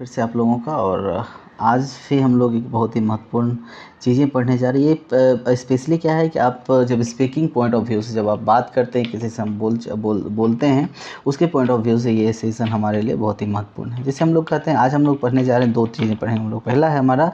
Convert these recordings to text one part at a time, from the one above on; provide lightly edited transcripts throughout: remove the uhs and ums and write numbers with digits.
फिर से आप लोगों का। और आज से हम लोग एक बहुत ही महत्वपूर्ण चीज़ें पढ़ने जा रही है। स्पेशली क्या है कि आप जब स्पीकिंग पॉइंट ऑफ व्यू से जब आप बात करते हैं, किसी से हम बोलते हैं, उसके पॉइंट ऑफ व्यू से ये सेशन हमारे लिए बहुत ही महत्वपूर्ण है। जैसे हम लोग कहते हैं, आज हम लोग पढ़ने जा रहे हैं, दो चीज़ें पढ़ेंगे हम लोग। पहला है हमारा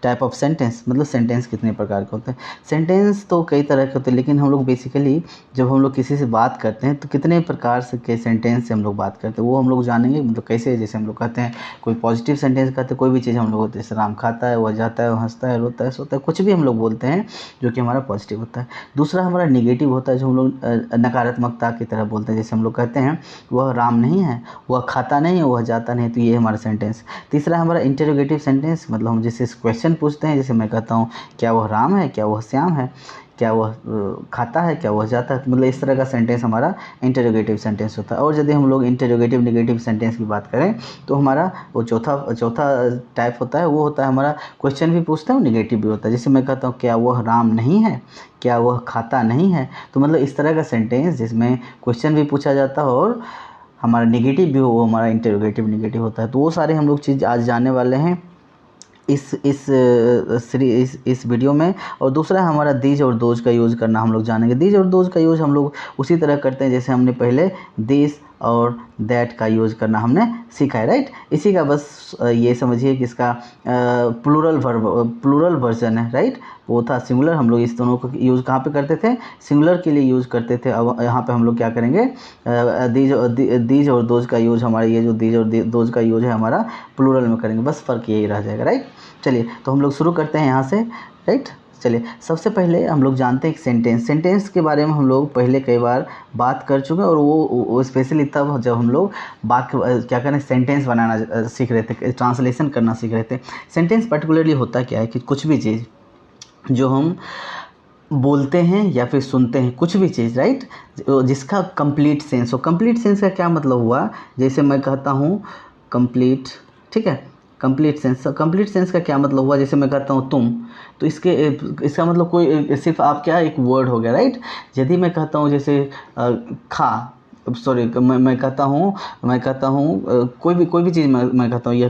टाइप ऑफ सेंटेंस, मतलब सेंटेंस कितने प्रकार के होते हैं। सेंटेंस तो कई तरह के होते हैं, लेकिन हम लोग बेसिकली जब हम लोग किसी से बात करते हैं तो कितने प्रकार से के सेंटेंस से हम लोग बात करते हैं वो हम लोग जानेंगे। मतलब कैसे, जैसे हम लोग कहते हैं कोई पॉजिटिव सेंटेंस कहते हैं, कोई भी चीज़ हम लोग जैसे राम खाता है, वह जाता है, वह हंसता है, रोता है, सोता है, कुछ भी हम लोग बोलते हैं जो कि हमारा पॉजिटिव होता है। दूसरा हमारा निगेटिव होता है, जो हम लोग नकारात्मकता की तरह बोलते हैं। जैसे हम लोग कहते हैं वह राम नहीं है, वह खाता नहीं है, वह जाता नहीं, तो ये हमारा सेंटेंस। तीसरा हमारा इंटरोगेटिव सेंटेंस, मतलब हम जैसे क्वेश्चन पूछते हैं, जैसे मैं कहता हूँ क्या वह राम है, क्या वह श्याम है, क्या वह खाता है, क्या वह जाता है, मतलब इस तरह का सेंटेंस हमारा इंटरोगेटिव सेंटेंस होता है। और यदि हम लोग इंटरोगेटिव नेगेटिव सेंटेंस की बात करें तो हमारा वो चौथा टाइप होता है, वो होता है हमारा क्वेश्चन भी पूछते हैं और नेगेटिव भी होता है। जैसे मैं कहता हूँ क्या वह राम नहीं है, क्या वह खाता नहीं है, तो मतलब इस तरह का सेंटेंस जिसमें क्वेश्चन भी पूछा जाता है और हमारा नेगेटिव भी हो, वो हमारा इंटरोगेटिव नेगेटिव होता है। तो वो सारे हम लोग चीज़ आज जानने वाले हैं इस वीडियो में। और दूसरा हमारा दीज और दोज का यूज़ करना हम लोग जानेंगे। दीज और दोज का यूज़ हम लोग उसी तरह करते हैं जैसे हमने पहले दिस और दैट का यूज़ करना हमने सीखा है, राइट। इसी का बस ये समझिए कि इसका प्लूरल वर्जन है, राइट। वो था सिंगुलर, हम लोग इस दोनों को यूज़ कहाँ पे करते थे, सिंगुलर के लिए यूज़ करते थे। अब यहाँ पे हम लोग क्या करेंगे, दीज और दोज का यूज़, हमारा ये जो दीज और दोज का यूज़ है हमारा प्लूरल में करेंगे, बस फ़र्क यही रह जाएगा, राइट। चलिए तो हम लोग शुरू करते हैं यहाँ से, राइट। चलिए सबसे पहले हम लोग जानते हैं एक सेंटेंस के बारे में हम लोग पहले कई बार बात कर चुके हैं। और वो स्पेशली तब जब हम लोग क्या करें, सेंटेंस बनाना सीख रहे थे, ट्रांसलेशन करना सीख रहे थे। सेंटेंस पर्टिकुलरली होता क्या है कि कुछ भी चीज़ जो हम बोलते हैं या फिर सुनते हैं, कुछ भी चीज़, राइट, जिसका कंप्लीट सेंस हो। कंप्लीट सेंस का क्या मतलब हुआ, जैसे मैं कहता हूँ कंप्लीट, ठीक है, कंप्लीट सेंस का क्या मतलब हुआ, जैसे मैं कहता हूँ तुम, तो इसका मतलब कोई सिर्फ आप क्या, एक वर्ड हो गया, राइट। यदि मैं कहता हूँ जैसे मैं कहता हूँ कोई भी चीज़ मैं कहता हूँ ये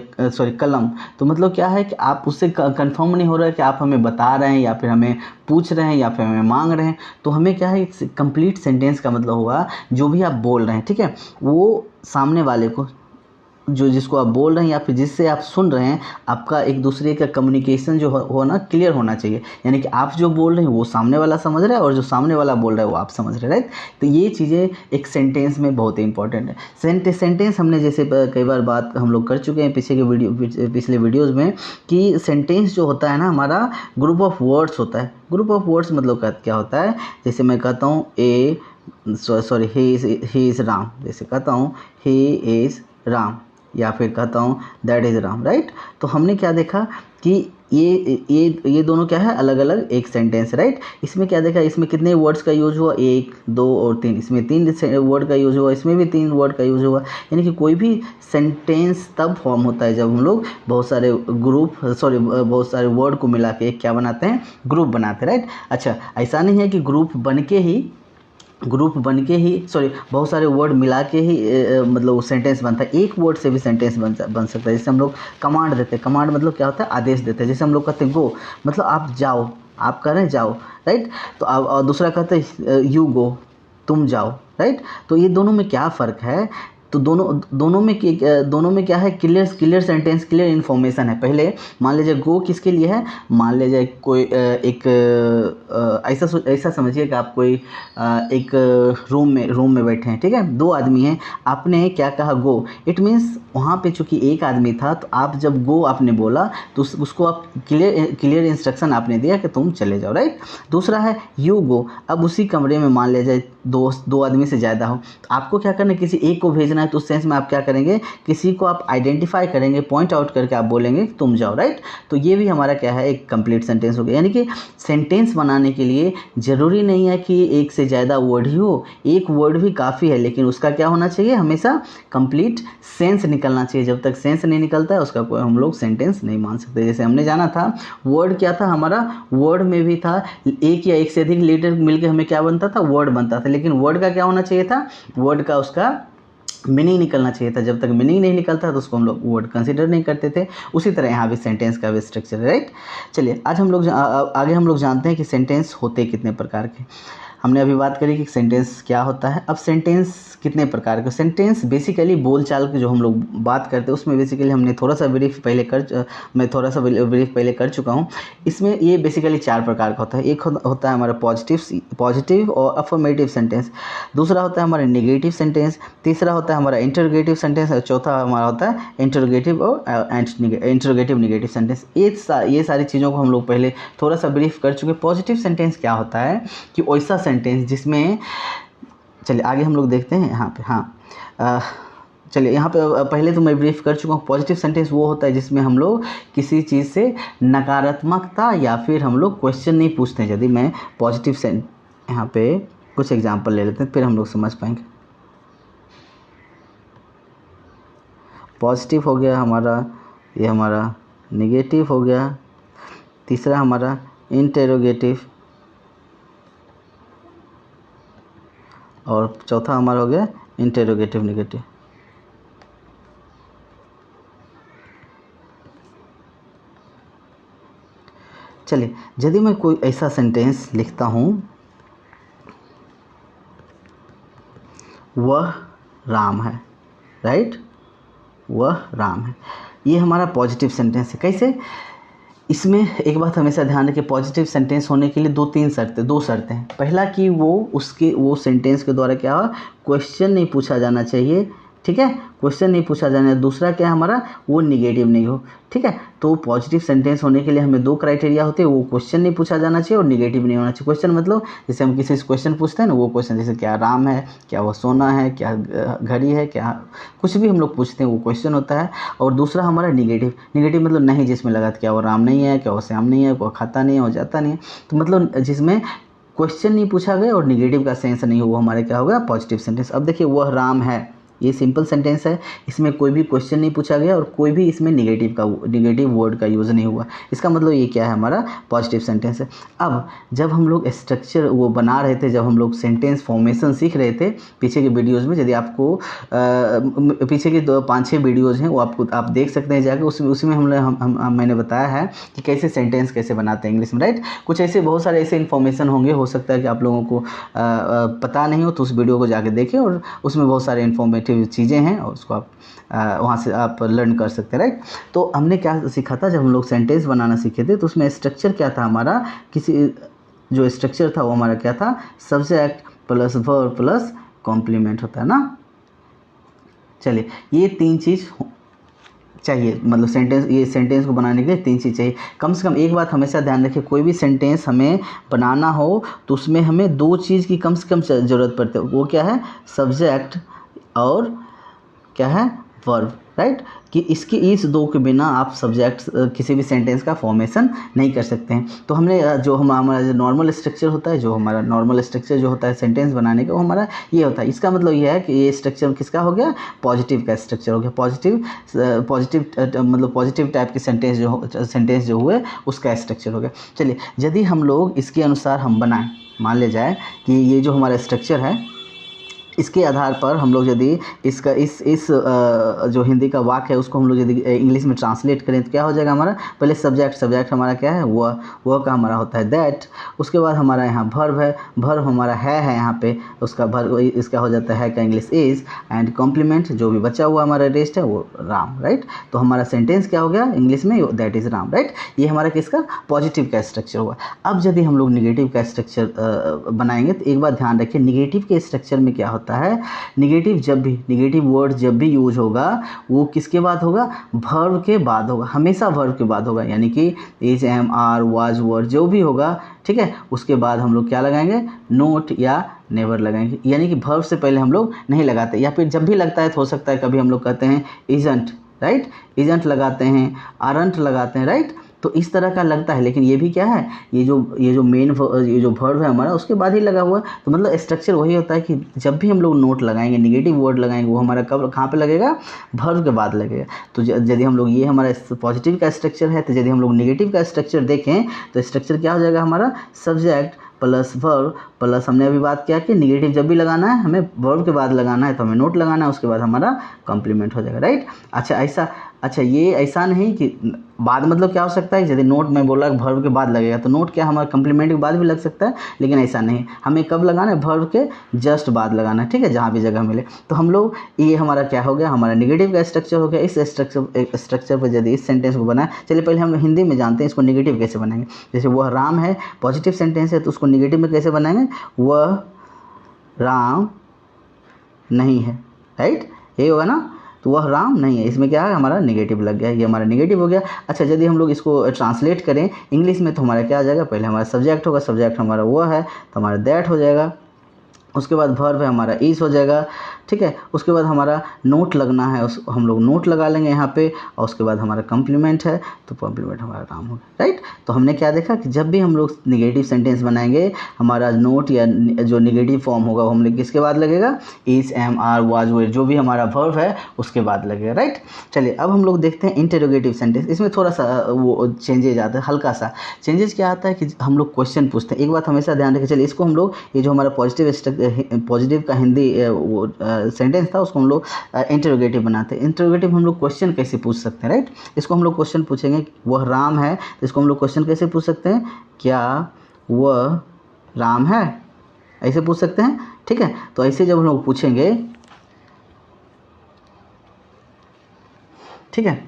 कलम, तो मतलब क्या है कि आप उससे कंफर्म नहीं हो रहा है कि आप हमें बता रहे हैं या फिर हमें पूछ रहे हैं या फिर हमें मांग रहे हैं। तो हमें क्या है, कंप्लीट सेंटेंस का मतलब हुआ जो भी आप बोल रहे हैं, ठीक है, वो सामने वाले को, जिसको आप बोल रहे हैं या फिर जिससे आप सुन रहे हैं, आपका एक दूसरे का कम्युनिकेशन जो हो ना, क्लियर होना चाहिए। यानी कि आप जो बोल रहे हैं वो सामने वाला समझ रहा है और जो सामने वाला बोल रहा है वो आप समझ रहे हैं, राइट। तो ये चीज़ें एक सेंटेंस में बहुत ही इंपॉर्टेंट है। सेंटेंस हमने जैसे कई बार बात हम लोग कर चुके हैं पिछले वीडियोज़ में, कि सेंटेंस जो होता है ना हमारा ग्रुप ऑफ वर्ड्स होता है। ग्रुप ऑफ वर्ड्स मतलब क्या होता है, जैसे मैं कहता हूँ ही इज़ राम, जैसे कहता हूँ ही इज़ राम, या फिर कहता हूँ दैट इज़ राम, राइट। तो हमने क्या देखा कि ये दोनों क्या है, अलग अलग एक सेंटेंस, राइट। इसमें क्या देखा, इसमें कितने वर्ड्स का यूज हुआ, 1, 2 और 3, इसमें 3 वर्ड का यूज हुआ, इसमें भी 3 वर्ड का यूज हुआ। यानी कि कोई भी सेंटेंस तब फॉर्म होता है जब हम लोग बहुत सारे वर्ड को मिला के क्या बनाते हैं, ग्रुप बनाते हैं, राइट। अच्छा, ऐसा नहीं है कि ग्रुप बन के ही बहुत सारे वर्ड मिला के ही मतलब वो सेंटेंस बनता है। एक वर्ड से भी सेंटेंस बन सकता है। जैसे हम लोग कमांड देते हैं, कमांड मतलब क्या होता है, आदेश देते हैं। जैसे हम लोग कहते हैं गो, मतलब आप जाओ, आप कह रहे हैं जाओ, राइट। तो और दूसरा कहते हैं यू गो, तुम जाओ, राइट। तो ये दोनों में क्या फ़र्क है, तो दोनों में क्या है, क्लियर सेंटेंस, क्लियर इन्फॉर्मेशन है। पहले मान लीजिए गो किसके लिए है, मान लीजिए कोई ऐसा समझिए कि आप कोई एक रूम में बैठे हैं, ठीक है, 2 आदमी हैं, आपने क्या कहा गो, इट मीन्स वहाँ पे चूँकि एक आदमी था, तो आप जब गो आपने बोला तो उसको आप क्लियर इंस्ट्रक्शन आपने दिया कि तुम चले जाओ, राइट। दूसरा है यू गो, अब उसी कमरे में मान लीजिए 2 आदमी से ज़्यादा हो, तो आपको क्या करना है, किसी एक को भेजना है, तो उस सेंस में आप क्या करेंगे, किसी को आप आइडेंटिफाई करेंगे, पॉइंट आउट करके आप बोलेंगे तुम जाओ, राइट। तो ये भी हमारा क्या है, एक कंप्लीट सेंटेंस हो गया। यानी कि सेंटेंस बनाने के लिए ज़रूरी नहीं है कि एक से ज़्यादा वर्ड ही हो, एक वर्ड भी काफ़ी है, लेकिन उसका क्या होना चाहिए, हमेशा कंप्लीट सेंस निकलना चाहिए। जब तक सेंस नहीं निकलता है उसका कोई हम लोग सेंटेंस नहीं मान सकते। जैसे हमने जाना था वर्ड क्या था, हमारा वर्ड में भी था एक या एक से अधिक लेटर मिलकर हमें क्या बनता था, वर्ड बनता था। लेकिन वर्ड का क्या होना चाहिए था, वर्ड का उसका मीनिंग निकलना चाहिए था। जब तक मीनिंग नहीं निकलता तो उसको हम लोग वर्ड कंसिडर नहीं करते थे। उसी तरह यहाँ भी सेंटेंस का भी स्ट्रक्चर है, राइट। चलिए आज हम लोग आगे हम लोग जानते हैं कि सेंटेंस होते कितने प्रकार के। हमने अभी बात करी कि सेंटेंस क्या होता है। अब सेंटेंस कितने प्रकार के। सेंटेंस बेसिकली बोलचाल की जो हम लोग बात करते हैं उसमें बेसिकली हमने थोड़ा सा ब्रीफ पहले कर चुका हूँ। इसमें ये बेसिकली 4 प्रकार का होता है। एक होता है हमारा पॉजिटिव और अफर्मेटिव सेंटेंस, दूसरा होता है हमारा नेगेटिव सेंटेंस, तीसरा होता है हमारा इंटरोगेटिव सेंटेंस और चौथा हमारा होता है इंटरोगेटिव और इंटरोगेटिव नेगेटिव सेंटेंस। ये सारी चीज़ों को हम लोग पहले थोड़ा सा ब्रीफ कर चुके। पॉजिटिव सेंटेंस क्या होता है कि वैसा सेंटेंस जिसमें, चलिए आगे हम लोग देखते हैं यहाँ पे। हाँ चलिए यहाँ पे पहले तो मैं ब्रीफ कर चुका हूँ। पॉजिटिव सेंटेंस वो होता है जिसमें हम लोग किसी चीज़ से नकारात्मकता या फिर हम लोग क्वेश्चन नहीं पूछते हैं। यदि मैं पॉजिटिव यहाँ पे कुछ एग्जांपल ले लेते हैं फिर हम लोग समझ पाएंगे। पॉजिटिव हो गया हमारा, ये हमारा नेगेटिव हो गया, तीसरा हमारा इंटेरोगेटिव और चौथा हमारा हो गया इंटेरोगेटिव नेगेटिव। चलिए यदि मैं कोई ऐसा सेंटेंस लिखता हूँ, वह राम है, राइट, वह राम है, ये हमारा पॉजिटिव सेंटेंस है। कैसे? इसमें एक बात हमेशा ध्यान रखें, पॉजिटिव सेंटेंस होने के लिए दो शर्तें हैं। पहला कि वो सेंटेंस के द्वारा क्या हो, क्वेश्चन नहीं पूछा जाना चाहिए, ठीक है, क्वेश्चन नहीं पूछा जाना। दूसरा क्या है हमारा, वो निगेटिव नहीं हो, ठीक है। तो पॉजिटिव सेंटेंस होने के लिए हमें 2 क्राइटेरिया होते हैं, वो क्वेश्चन नहीं पूछा जाना चाहिए और निगेटिव नहीं होना चाहिए। क्वेश्चन मतलब जैसे हम किसी से क्वेश्चन पूछते हैं ना, वो क्वेश्चन जैसे क्या राम है, क्या वो सोना है, क्या घड़ी है, क्या कुछ भी हम लोग पूछते हैं वो क्वेश्चन होता है। और दूसरा हमारा निगेटिव मतलब नहीं, जिसमें लगा क्या वो राम नहीं है, क्या वो श्याम नहीं है, वो खाता नहीं है, वो जाता नहीं है। तो मतलब जिसमें क्वेश्चन नहीं पूछा गया और निगेटिव का सेंस नहीं हो, वो हमारे क्या होगा, पॉजिटिव सेंटेंस। अब देखिए वह राम है, ये सिंपल सेंटेंस है, इसमें कोई भी क्वेश्चन नहीं पूछा गया और कोई भी इसमें निगेटिव वर्ड का यूज़ नहीं हुआ। इसका मतलब ये क्या है, हमारा पॉजिटिव सेंटेंस है। अब जब हम लोग स्ट्रक्चर वो बना रहे थे, जब हम लोग सेंटेंस फॉर्मेशन सीख रहे थे पीछे के वीडियोज़ में, यदि आपको पीछे के 5-6 वीडियोज़ हैं वो आप देख सकते हैं जाकर, उसी में मैंने बताया है कि कैसे सेंटेंस कैसे बनाते हैं इंग्लिश में, राइट। कुछ ऐसे बहुत सारे ऐसे इन्फॉर्मेशन होंगे, हो सकता है कि आप लोगों को पता नहीं हो, तो उस वीडियो को जाके देखें और उसमें बहुत सारे इन्फॉर्मेटिव चीज़ें हैं और उसको आप वहाँ से आप लर्न कर सकते हैं, राइट। तो हमने क्या सीखा था, जब हम लोग सेंटेंस बनाना सीखे थे तो उसमें स्ट्रक्चर क्या था हमारा, जो स्ट्रक्चर था वो हमारा क्या था, subject plus verb plus complement होता है ना। चलिए ये 3 चीज़ चाहिए, मतलब सेंटेंस को बनाने के लिए 3 चीज़ चाहिए। कम से कम एक बात हमेशा ध्यान रखें, कोई भी सेंटेंस हमें बनाना हो तो उसमें हमें 2 चीज़ की कम से कम ज़रूरत पड़ती है। वो क्या है, सब्जेक्ट और क्या है, वर्ब, राइट। कि इस 2 के बिना आप सब्जेक्ट किसी भी सेंटेंस का फॉर्मेशन नहीं कर सकते हैं। तो हमने हमारा जो नॉर्मल स्ट्रक्चर होता है, जो होता है सेंटेंस बनाने का, वो हमारा ये होता है। इसका मतलब ये है कि ये स्ट्रक्चर किसका हो गया, पॉजिटिव का स्ट्रक्चर हो गया। पॉजिटिव टाइप के सेंटेंस जो हुए उसका स्ट्रक्चर हो गया। चलिए यदि हम लोग इसके अनुसार हम बनाएं, मान ले जाए कि ये जो हमारा स्ट्रक्चर है, इसके आधार पर हम लोग यदि इसका इस जो हिंदी का वाक्य है उसको हम लोग यदि इंग्लिश में ट्रांसलेट करें तो क्या हो जाएगा हमारा, पहले सब्जेक्ट हमारा क्या है, वह का हमारा होता है दैट। उसके बाद हमारा यहाँ वर्ब है, वर्ब हमारा है यहाँ पे, उसका वर्ब इसका हो जाता है का इंग्लिश इज़, एंड कॉम्प्लीमेंट जो भी बचा हुआ हमारा रेस्ट है वो राम, राइट। तो हमारा सेंटेंस क्या हो गया इंग्लिश में, दैट इज़ राम, राइट। ये हमारा किसका, पॉजिटिव का स्ट्रक्चर हुआ। अब यदि हम लोग निगेटिव का स्ट्रक्चर बनाएंगे तो एक बात ध्यान रखिए, निगेटिव के स्ट्रक्चर में क्या होता है, निगेटिव वर्ड जब भी यूज होगा वो किसके बाद होगा, वर्ब के बाद होगा, हमेशा वर्ब के बाद होगा। यानी कि इज, एम, आर, वाज, वर जो भी होगा, ठीक है, उसके बाद हम लोग क्या लगाएंगे, नोट या नेवर लगाएंगे। यानी कि वर्ब से पहले हम लोग नहीं लगाते, या फिर जब भी लगता है तो हो सकता है कभी हम लोग कहते हैं इजंट, राइट, इजंट लगाते हैं, आरंट लगाते हैं, राइट। तो इस तरह का लगता है, लेकिन ये भी क्या है, ये जो ये जो वर्ब है हमारा उसके बाद ही लगा हुआ। तो मतलब स्ट्रक्चर वही होता है कि जब भी हम लोग नोट लगाएंगे, निगेटिव वर्ड लगाएंगे, वो हमारा कहाँ पे लगेगा, वर्ब के बाद लगेगा। तो यदि हम लोग, ये हमारा पॉजिटिव का स्ट्रक्चर है, तो यदि हम लोग निगेटिव का स्ट्रक्चर देखें तो स्ट्रक्चर क्या हो जाएगा हमारा, सब्जेक्ट प्लस वर्ब प्लस हमने अभी बात किया कि निगेटिव जब भी लगाना है हमें वर्ब के बाद लगाना है तो हमें नोट लगाना है, उसके बाद हमारा कॉम्प्लीमेंट हो जाएगा, राइट। अच्छा ये ऐसा नहीं कि बाद मतलब क्या हो सकता है, यदि नोट में बोला वर्ब के बाद लगेगा तो नोट क्या हमारा कॉम्प्लीमेंट के बाद भी लग सकता है, लेकिन ऐसा नहीं, हमें कब लगाना है, वर्ब के जस्ट बाद लगाना है, ठीक है, जहाँ भी जगह मिले। तो हम लोग ये हमारा क्या हो गया, हमारा निगेटिव का स्ट्रक्चर हो गया। इस स्ट्रक्चर पर यदि इस सेंटेंस को बनाए, चलिए पहले हम हिंदी में जानते हैं इसको निगेटिव कैसे बनाएंगे। जैसे वह राम है, पॉजिटिव सेंटेंस है तो उसको निगेटिव में कैसे बनाएंगे, वह राम नहीं है, राइट, यही होगा ना। तो वह राम नहीं है, इसमें क्या है हमारा निगेटिव लग गया, ये हमारा निगेटिव हो गया। अच्छा यदि हम लोग इसको ट्रांसलेट करें इंग्लिश में तो हमारा क्या आ जाएगा, पहले हमारा सब्जेक्ट होगा, सब्जेक्ट हमारा वह है तो हमारा दैट हो जाएगा, उसके बाद वर्ब है हमारा इज हो जाएगा, ठीक है। उसके बाद हमारा नोट लगना है, उस हम लोग नोट लगा लेंगे यहाँ पे, और उसके बाद हमारा कॉम्प्लीमेंट है तो कॉम्प्लीमेंट हमारा काम होगा, राइट। तो हमने क्या देखा कि जब भी हम लोग निगेटिव सेंटेंस बनाएंगे हमारा नोट या जो निगेटिव फॉर्म होगा वो हम लोग किसके बाद लगेगा, इज, एम, आर, वाज, वर, जो भी हमारा वर्ब है उसके बाद लगेगा, राइट। चलिए अब हम लोग देखते हैं इंटरोगेटिव सेंटेंस। इसमें थोड़ा सा वो चेंजेज आता है, हल्का सा चेंजेस क्या आता है कि हम लोग क्वेश्चन पूछते हैं। एक बात हमेशा ध्यान रखें, चलिए इसको हम लोग ये जो हमारा पॉजिटिव का हिंदी वो सेंटेंस था उसको हम लोग इंटरोगेटिव बनाते हैं। इंटरोगेटिव हम लोग क्वेश्चन कैसे पूछ सकते हैं, राइट। इसको हम लोग क्वेश्चन पूछेंगे, वह राम है तो इसको हम लोग क्वेश्चन कैसे पूछ सकते हैं, क्या वह राम है, ऐसे पूछ सकते हैं, ठीक है। तो ऐसे जब हम लोग पूछेंगे, ठीक है,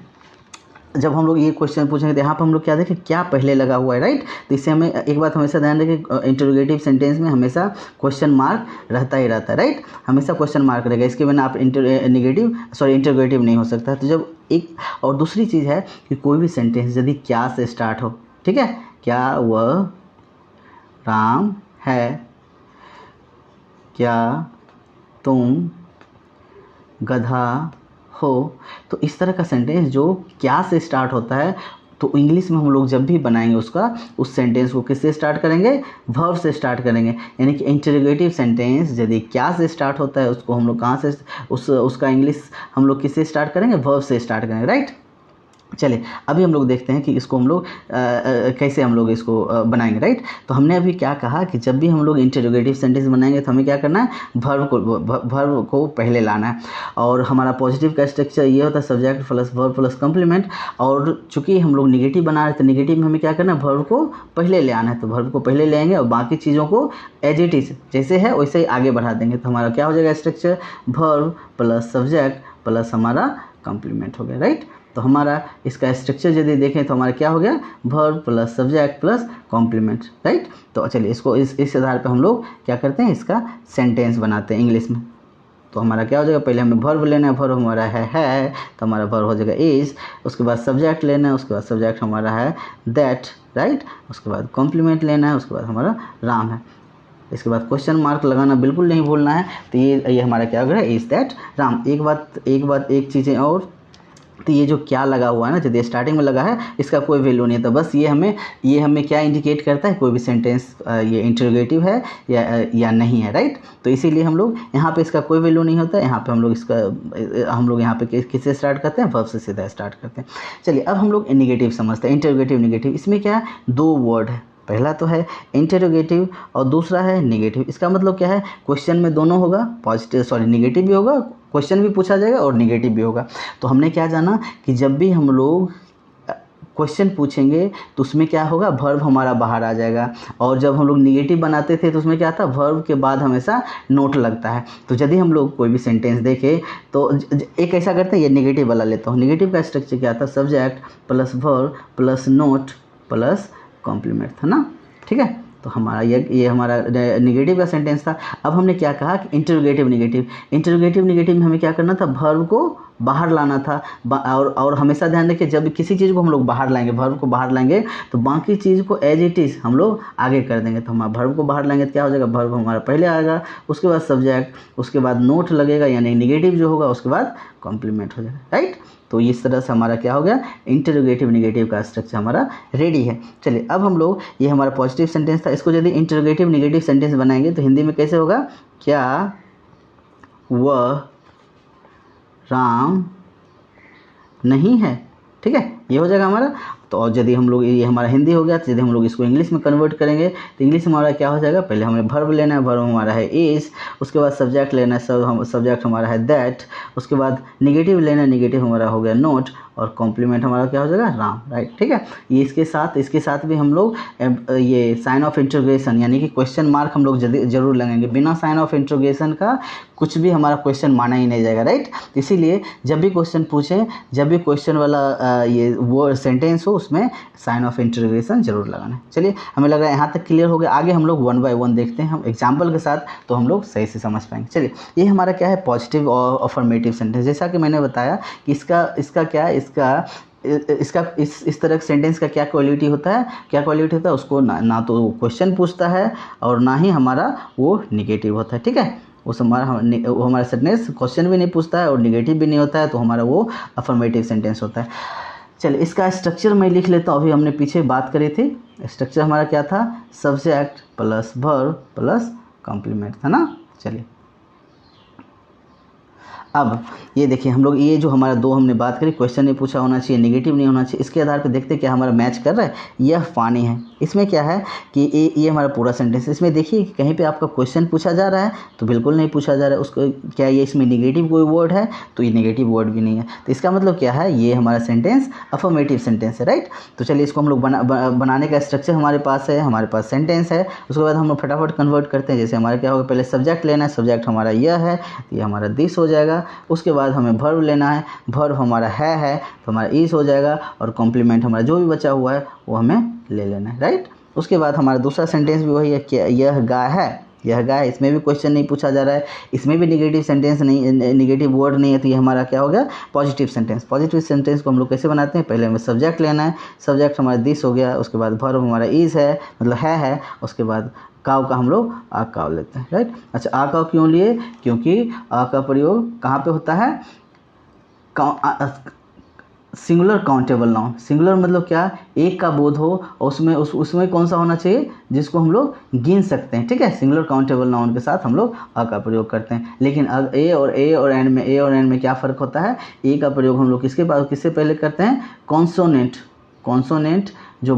जब हम लोग ये क्वेश्चन पूछेंगे तो यहाँ पर हम लोग क्या देखें, क्या पहले लगा हुआ है, राइट। तो इससे हमें एक बात हमेशा ध्यान रखें, इंटरोगेटिव सेंटेंस में हमेशा क्वेश्चन मार्क रहता ही रहता है, राइट, हमेशा क्वेश्चन मार्क रहेगा, इसके बिना आप इंटरोगेटिव नहीं हो सकता। तो जब एक और दूसरी चीज़ है कि कोई भी सेंटेंस यदि क्या से स्टार्ट हो, ठीक है, क्या वह राम है, क्या तुम गधा हो, तो इस तरह का सेंटेंस जो क्या से स्टार्ट होता है तो इंग्लिश में हम लोग जब भी बनाएंगे उस सेंटेंस को किससे स्टार्ट करेंगे, वर्ब से स्टार्ट करेंगे। यानी कि इंटरोगेटिव सेंटेंस यदि क्या से स्टार्ट होता है उसको हम लोग कहाँ से उसका इंग्लिश हम लोग किससे स्टार्ट करेंगे, वर्ब से स्टार्ट करेंगे, राइट। चलिए अभी हम लोग देखते हैं कि इसको हम लोग कैसे हम लोग इसको बनाएंगे, राइट। तो हमने अभी क्या कहा कि जब भी हम लोग इंटरोगेटिव सेंटेंस बनाएंगे तो हमें क्या करना है, वर्ब को पहले लाना है। और हमारा पॉजिटिव का स्ट्रक्चर ये होता है subject plus verb plus complement. और चूंकि हम लोग निगेटिव बना रहे हैं तो निगेटिव में हमें क्या करना है, वर्ब को पहले ले आना है, तो वर्ब को पहले ले आएंगे और बाकी चीज़ों को एज इट इज जैसे है वैसे ही आगे बढ़ा देंगे। तो हमारा क्या हो जाएगा structure, verb plus subject plus हमारा कॉम्प्लीमेंट हो गया, राइट। तो हमारा इसका स्ट्रक्चर यदि देखें तो हमारा क्या हो गया, verb plus subject plus complement, right. तो चलिए इसको इस आधार पे हम लोग क्या करते हैं, इसका सेंटेंस बनाते हैं इंग्लिश में। तो हमारा क्या हो जाएगा, पहले हमें वर्ब लेना है, वर्ब हमारा है तो हमारा वर्ब हो जाएगा इज, उसके बाद सब्जेक्ट लेना है, उसके बाद सब्जेक्ट हमारा है दैट, राइट, उसके बाद कॉम्प्लीमेंट लेना है, उसके बाद हमारा राम है। इसके बाद क्वेश्चन मार्क लगाना बिल्कुल नहीं भूलना है। तो ये हमारा क्या हो गया, इज दैट राम। एक चीज़ें और, तो ये जो क्या लगा हुआ है ना, जब स्टार्टिंग में लगा है इसका कोई वैल्यू नहीं है, तो बस ये हमें क्या इंडिकेट करता है, कोई भी सेंटेंस ये इंटरोगेटिव है या नहीं है, राइट। तो इसीलिए हम लोग यहाँ पे इसका कोई वैल्यू नहीं होता है, यहाँ पे हम लोग यहाँ पे किससे स्टार्ट करते हैं, वर्ब से सीधा स्टार्ट करते हैं। चलिए अब हम लोग निगेटिव समझते हैं, इंटरोगेटिव निगेटिव। इसमें क्या है, दो वर्ड है, पहला तो है इंटरोगेटिव और दूसरा है निगेटिव। इसका मतलब क्या है, क्वेश्चन में दोनों होगा, निगेटिव भी होगा, क्वेश्चन भी पूछा जाएगा और निगेटिव भी होगा। तो हमने क्या जाना कि जब भी हम लोग क्वेश्चन पूछेंगे तो उसमें क्या होगा, वर्ब हमारा बाहर आ जाएगा। और जब हम लोग निगेटिव बनाते थे तो उसमें क्या था, वर्ब के बाद हमेशा नोट लगता है। तो यदि हम लोग कोई भी सेंटेंस देखें तो एक ऐसा करते हैं, ये निगेटिव वाला लेता हूँ। निगेटिव का स्ट्रक्चर क्या था, subject plus verb plus not plus complement था ना, ठीक है। तो हमारा ये हमारा निगेटिव का सेंटेंस था। अब हमने क्या कहा कि इंटरोगेटिव निगेटिव में हमें क्या करना था, वर्ब को बाहर लाना था। और हमेशा ध्यान रखिए, जब किसी चीज़ को हम लोग बाहर लाएंगे, वर्ब को बाहर लाएंगे तो बाकी चीज़ को एज इट इज़ हम लोग आगे कर देंगे। तो हमारा वर्ब को बाहर लाएंगे तो क्या हो जाएगा, वर्ब हमारा पहले आएगा, उसके बाद सब्जेक्ट, उसके बाद नोट लगेगा यानी निगेटिव जो होगा, उसके बाद कॉम्प्लीमेंट हो जाएगा, राइट। तो इस तरह से हमारा क्या हो गया, इंटरोगेटिव निगेटिव का स्ट्रक्चर हमारा रेडी है। चलिए अब हम लोग, ये हमारा पॉजिटिव सेंटेंस था, इसको यदि इंटरोगेटिव निगेटिव सेंटेंस बनाएंगे तो हिंदी में कैसे होगा, क्या वह राम नहीं है, ठीक है, ये हो जाएगा हमारा। तो और यदि हम लोग, ये हमारा हिंदी हो गया, तो यदि हम लोग इसको इंग्लिश में कन्वर्ट करेंगे तो इंग्लिश में हमारा क्या हो जाएगा, पहले हमें वर्ब लेना है, वर्ब हमारा है इज, उसके बाद सब्जेक्ट लेना है, सब्जेक्ट हमारा है दैट, उसके बाद निगेटिव लेना है, निगेटिव हमारा हो गया नोट, और कॉम्प्लीमेंट हमारा क्या हो जाएगा, राम, राइट, ठीक है। ये इसके साथ भी हम लोग ये साइन ऑफ इंट्रोगेशन यानी कि क्वेश्चन मार्क हम लोग जरूर लगेंगे। बिना साइन ऑफ इंट्रोगेशन का कुछ भी हमारा क्वेश्चन माना ही नहीं जाएगा, राइट। इसीलिए जब भी क्वेश्चन पूछें, जब भी क्वेश्चन वाला ये वो सेंटेंस हो, उसमें साइन ऑफ इंट्रोगेशन जरूर लगाना है। चलिए, हमें लग रहा है यहाँ तक क्लियर हो गया। आगे हम लोग 1 बाय 1 देखते हैं हम एग्जाम्पल के साथ, तो हम लोग सही से समझ पाएंगे। चलिए, ये हमारा क्या है, पॉजिटिव और अफर्मेटिव सेंटेंस। जैसा कि मैंने बताया कि इसका क्या है, इस तरह के सेंटेंस का क्या क्वालिटी होता है, उसको ना तो क्वेश्चन पूछता है और ना ही हमारा वो निगेटिव होता है, ठीक है। उस हमारा सेंटेंस क्वेश्चन भी नहीं पूछता है और निगेटिव भी नहीं होता है, तो हमारा वो अफर्मेटिव सेंटेंस होता है। चलिए, इसका स्ट्रक्चर मैं लिख लेता हूँ। अभी हमने पीछे बात करी थी, स्ट्रक्चर हमारा क्या था, subject plus verb plus complement था ना। चलिए, अब ये देखिए, हम लोग ये जो हमारा 2 हमने बात करी, क्वेश्चन नहीं पूछा होना चाहिए, नेगेटिव नहीं होना चाहिए, इसके आधार पर देखते हैं क्या हमारा मैच कर रहा है। यह पानी है, इसमें क्या है कि ये हमारा पूरा सेंटेंस, इसमें देखिए कहीं पे आपका क्वेश्चन पूछा जा रहा है तो बिल्कुल नहीं पूछा जा रहा है। उसको क्या ये इसमें नेगेटिव कोई वर्ड है, तो ये नेगेटिव वर्ड भी नहीं है, तो इसका मतलब क्या है, ये हमारा सेंटेंस अफर्मेटिव सेंटेंस है, राइट। तो चलिए, इसको हम लोग बनाने का स्ट्रक्चर हमारे पास है, हमारे पास सेंटेंस है, उसके बाद हम लोग फटाफट कन्वर्ट करते हैं। जैसे हमारा क्या होगा, पहले सब्जेक्ट लेना है, सब्जेक्ट हमारा यह है, ये हमारा दिस हो जाएगा। उसके बाद हमें वर्ब लेना है, वर्ब हमारा है तो हमारा इज हो जाएगा, और कॉम्प्लीमेंट हमारा जो भी बचा हुआ है वो हमें ले लेना है, राइट। उसके बाद हमारा दूसरा सेंटेंस भी वही है कि यह गाय है, इसमें भी क्वेश्चन नहीं पूछा जा रहा है, इसमें भी नेगेटिव सेंटेंस नहीं, नेगेटिव वर्ड नहीं है, तो ये हमारा क्या हो गया, पॉजिटिव सेंटेंस। पॉजिटिव सेंटेंस को हम लोग कैसे बनाते हैं, पहले हमें सब्जेक्ट लेना है, सब्जेक्ट हमारा दिस हो गया, उसके बाद वर्ब हमारा इज है, मतलब है, उसके बाद काव का हम लोग आ काव लेते हैं, राइट। अच्छा, आ काव क्यों लिए, क्योंकि आ का प्रयोग कहाँ पे होता है, सिंगुलर काउंटेबल नाउन। सिंगुलर मतलब क्या, एक का बोध हो और उसमें कौन सा होना चाहिए, जिसको हम लोग गिन सकते हैं, ठीक है। सिंगुलर काउंटेबल नाउन के साथ हम लोग अ का प्रयोग करते हैं। लेकिन ए और एन में क्या फ़र्क होता है, ए का प्रयोग हम लोग किससे पहले करते हैं, कॉन्सोनेंट जो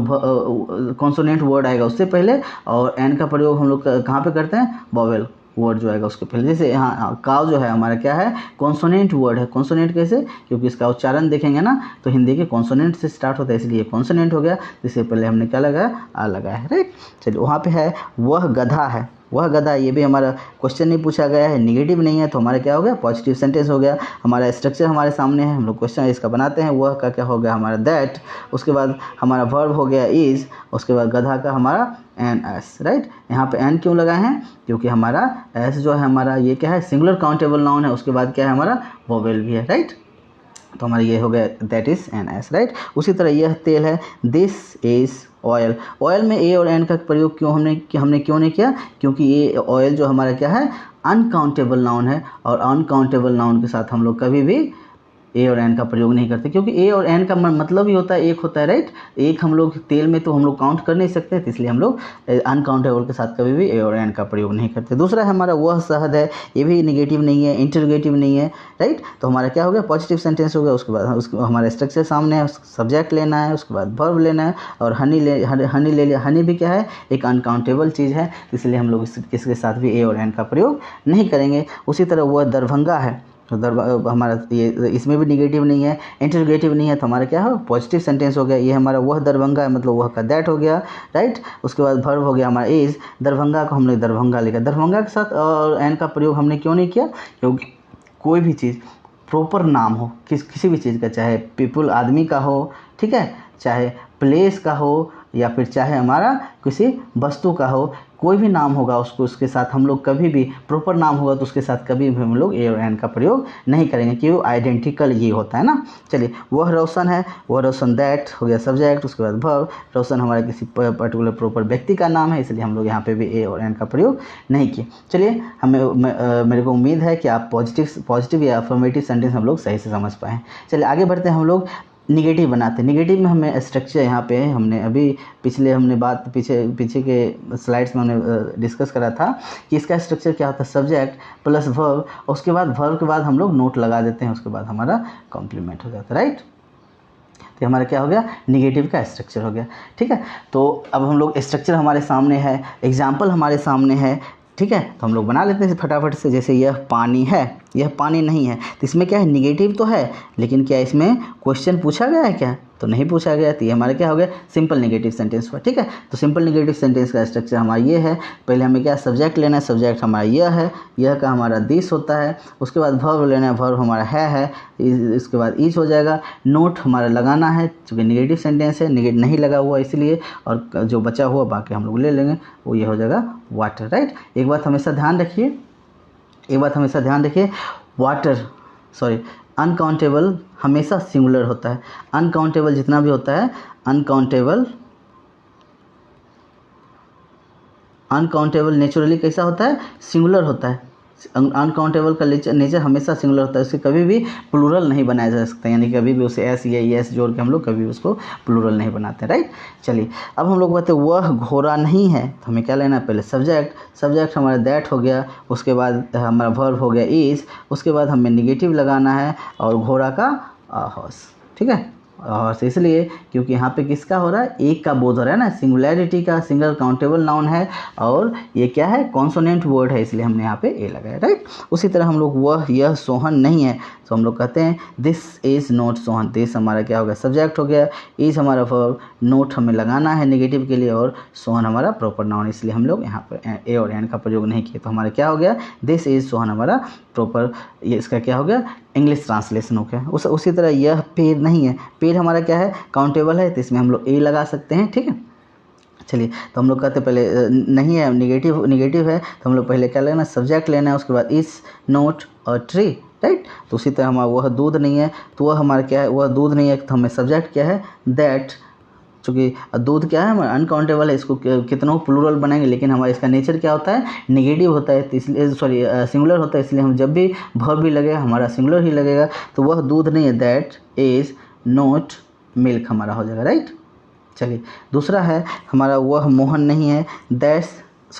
कॉन्सोनेंट वर्ड आएगा उससे पहले, और एन का प्रयोग हम लोग कहाँ पे करते हैं, वॉवेल वर्ड जो आएगा उसके पहले। जैसे यहाँ काव जो है हमारा क्या है, कॉन्सोनेंट वर्ड है। कॉन्सोनेंट कैसे, क्योंकि इसका उच्चारण देखेंगे ना तो हिंदी के कॉन्सोनेंट से स्टार्ट होता है, इसलिए कॉन्सोनेंट हो गया। जिससे पहले हमने क्या लगाया, आ लगाया है, राइट। चलिए, वहाँ पे है वह गधा है, वह गधा, ये भी हमारा क्वेश्चन नहीं पूछा गया है, निगेटिव नहीं है, तो हमारा क्या हो गया, पॉजिटिव सेंटेंस हो गया। हमारा स्ट्रक्चर हमारे सामने है, हम लोग क्वेश्चन इसका बनाते हैं। वह का क्या हो गया, हमारा दैट, उसके बाद हमारा वर्ब हो गया इज, उसके बाद गधा का हमारा एन एस, राइट। यहाँ पे एन क्यों लगाए हैं, क्योंकि हमारा एस जो है हमारा ये क्या है, सिंगुलर काउंटेबल नाउन है, उसके बाद क्या है हमारा वोवेल भी है, राइट। तो हमारा ये हो गया that is an S, right. उसी तरह यह तेल है, दिस इज ऑयल। ऑयल में ए और एन का प्रयोग हमने क्यों नहीं किया, क्योंकि ये ऑयल जो हमारा क्या है, अनकाउंटेबल नाउन है, और अनकाउंटेबल नाउन के साथ हम लोग कभी भी ए और एन का प्रयोग नहीं करते, क्योंकि ए और एन का मतलब ही होता है एक होता है, राइट। एक हम लोग तेल में तो हम लोग काउंट कर नहीं सकते, तो इसलिए हम लोग अनकाउंटेबल के साथ कभी भी ए और एन का प्रयोग नहीं करते। दूसरा है हमारा वह शहद है, ये भी निगेटिव नहीं है, इंटरोगेटिव नहीं है, राइट। तो हमारा क्या हो गया, पॉजिटिव सेंटेंस हो गया। उसके बाद उसको हमारा स्ट्रक्चर सामने है, सब्जेक्ट लेना है, उसके बाद वर्ब लेना है, और हनी ले लिया। हनी भी क्या है, एक अनकाउंटेबल चीज़ है, इसलिए हम लोग इसके साथ भी ए और एन का प्रयोग नहीं करेंगे। उसी तरह वह दरभंगा है, तो हमारा ये इसमें भी निगेटिव नहीं है, इंटरोगेटिव नहीं है, तो हमारा क्या हो, पॉजिटिव सेंटेंस हो गया। ये हमारा वह दरभंगा है, मतलब वह का दैट हो गया, राइट। उसके बाद वर्ब हो गया हमारा इज, दरभंगा को हमने दरभंगा लिखा। दरभंगा के साथ और एन का प्रयोग हमने क्यों नहीं किया, क्योंकि कोई भी चीज़ प्रॉपर नाम हो, किसी भी चीज़ का, चाहे पीपल आदमी का हो, ठीक है, चाहे प्लेस का हो, या फिर चाहे हमारा किसी वस्तु का हो, कोई भी नाम होगा उसके साथ हम लोग कभी भी, प्रॉपर नाम होगा तो उसके साथ कभी भी हम लोग ए और एन का प्रयोग नहीं करेंगे, क्योंकि आइडेंटिकल ये होता है ना। चलिए, वह रोशन है, वह रोशन दैट हो गया सब्जेक्ट, उसके बाद वर्ब। रोशन हमारा किसी पर्टिकुलर प्रॉपर व्यक्ति का नाम है, इसलिए हम लोग यहाँ पे भी ए और एन का प्रयोग नहीं किए। चलिए, मेरे को उम्मीद है कि आप पॉजिटिव या अफर्मेटिव सेंटेंस हम लोग सही से समझ पाएँ। चलिए, आगे बढ़ते हैं। हम लोग निगेटिव बनाते हैं। निगेटिव में हमें स्ट्रक्चर यहाँ पे हमने अभी पीछे के स्लाइड्स में हमने डिस्कस करा था कि इसका स्ट्रक्चर क्या होता है, सब्जेक्ट प्लस वर्ब, उसके बाद वर्ब के बाद हम लोग नोट लगा देते हैं, उसके बाद हमारा कॉम्प्लीमेंट हो जाता है, राइट। तो हमारा क्या हो गया, निगेटिव का स्ट्रक्चर हो गया। ठीक है, तो अब हम लोग स्ट्रक्चर हमारे सामने है, एग्जाम्पल हमारे सामने है। ठीक है, तो हम लोग बना लेते हैं फटाफट से। जैसे यह पानी है, यह पानी नहीं है, तो इसमें क्या है, निगेटिव तो है, लेकिन क्या इसमें क्वेश्चन पूछा गया है क्या, तो नहीं पूछा गया। तो ये हमारा क्या हो गया, सिंपल नेगेटिव सेंटेंस हुआ। ठीक है, तो सिंपल नेगेटिव सेंटेंस का स्ट्रक्चर हमारा ये है। पहले हमें क्या सब्जेक्ट लेना है, सब्जेक्ट हमारा यह है, यह का हमारा दिस होता है। उसके बाद वर्ब लेना है, वर्ब हमारा है। इसके बाद ईच हो जाएगा। नोट हमारा लगाना है, चूँकि नेगेटिव सेंटेंस है, नेगेटिव नहीं लगा हुआ इसलिए, और जो बचा हुआ बाकी हम लोग ले लेंगे, वो ये हो जाएगा वाटर। राइट, एक बात हमेशा ध्यान रखिए, वाटर अनकाउंटेबल हमेशा सिंगुलर होता है। अनकाउंटेबल जितना भी होता है, अनकाउंटेबल नेचुरली कैसा होता है, सिंगुलर होता है। अनकाउंटेबल का नेचर हमेशा सिंगुलर होता है, उससे कभी भी प्लूरल नहीं बनाया जा सकता, यानी कभी भी उसे एस या एस जोड़ के हम लोग कभी भी उसको प्लूरल नहीं बनाते। राइट, चलिए अब हम लोग कहते हैं वह घोड़ा नहीं है, तो हमें क्या लेना है, पहले सब्जेक्ट हमारा दैट हो गया, उसके बाद हमारा वर्ब हो गया इज, उसके बाद हमें निगेटिव लगाना है, और घोड़ा का हॉर्स। ठीक है, और इसलिए क्योंकि यहाँ पे किसका हो रहा है, एक का बोध हो रहा है ना, सिंगुलैरिटी का, सिंगल काउंटेबल नाउन है, और ये क्या है, कॉन्सोनेंट वर्ड है, इसलिए हमने यहाँ पे ए लगाया। राइट, उसी तरह हम लोग वह यह सोहन नहीं है, तो हम लोग कहते हैं this is not Sohan. This हमारा क्या हो गया, सब्जेक्ट हो गया, इज़ हमारा वर्ब, नोट हमें लगाना है नेगेटिव के लिए, और सोहन हमारा प्रॉपर नाउन, इसलिए हम लोग यहाँ पर ए और एन का प्रयोग नहीं किए। तो हमारा क्या हो गया, दिस इज़ सोहन हमारा प्रॉपर, ये इसका क्या हो गया, इंग्लिश ट्रांसलेशन हो गया। उसी तरह यह पेड़ नहीं है, पेड़ हमारा क्या है, काउंटेबल है, तो इसमें हम लोग ए लगा सकते हैं। ठीक है, चलिए तो हम लोग कहते हैं पहले नहीं है, निगेटिव है, तो हम लोग पहले क्या लेना, सब्जेक्ट लेना है, उसके बाद इस, नोट और ट्री। राइट, तो उसी तरह हमारा वह दूध नहीं है, तो वह हमारा क्या है, वह दूध नहीं है, तो हमें सब्जेक्ट क्या है, दैट। चूँकि दूध क्या है, हमारा अनकाउंटेबल है, इसको कितनों प्लूरल बनाएंगे, लेकिन हमारा इसका नेचर क्या होता है, नेगेटिव होता है, तो इसलिए सिंगुलर होता है, इसलिए हम जब भी वर्ब भी लगेगा हमारा सिंगुलर ही लगेगा। तो वह दूध नहीं है, दैट इज़ नॉट मिल्क हमारा हो जाएगा। राइट, चलिए दूसरा है हमारा वह मोहन नहीं है,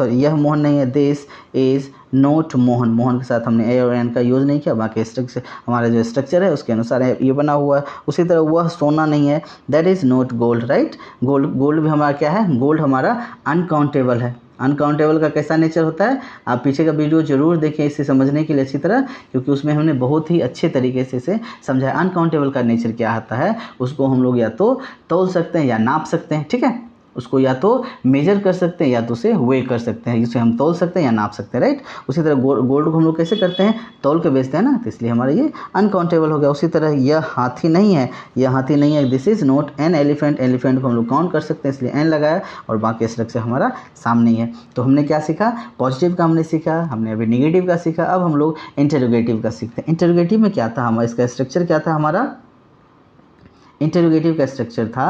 यह मोहन नहीं है, this is note Mohan. Mohan के साथ हमने ए और एन का यूज़ नहीं किया, बाकी स्ट्रक्चर हमारा जो स्ट्रक्चर है उसके अनुसार ये बना हुआ है। उसी तरह वह सोना नहीं है, that is note gold. Right, gold भी हमारा क्या है, गोल्ड हमारा अनकाउंटेबल है। अनकाउंटेबल का कैसा नेचर होता है, आप पीछे का वीडियो जरूर देखें इसे समझने के लिए अच्छी तरह, क्योंकि उसमें हमने बहुत ही अच्छे तरीके से इसे समझाया। अनकाउंटेबल का नेचर क्या आता है, उसको हम लोग या तो तौल सकते हैं या नाप सकते हैं। ठीक है, उसको या तो मेजर कर सकते हैं या तो उसे वे कर सकते हैं, इसे हम तौल सकते हैं या नाप सकते हैं। राइट, उसी तरह गोल्ड को हम लोग कैसे करते हैं, तौल के बेचते हैं ना, तो इसलिए हमारा ये अनकाउंटेबल हो गया। उसी तरह यह हाथी नहीं है, this is not an elephant. Elephant को हम लोग काउंट कर सकते हैं, इसलिए एन लगाया, और बाकी स्ट्रक्चर हमारा सामने ही है। तो हमने क्या सीखा, पॉजिटिव का हमने सीखा, हमने अभी निगेटिव का सीखा, अब हम लोग इंटरोगेटिव का सीखते हैं। इंटरोगेटिव में क्या था, हमारा इसका स्ट्रक्चर क्या था, हमारा इंटरोगेटिव का स्ट्रक्चर था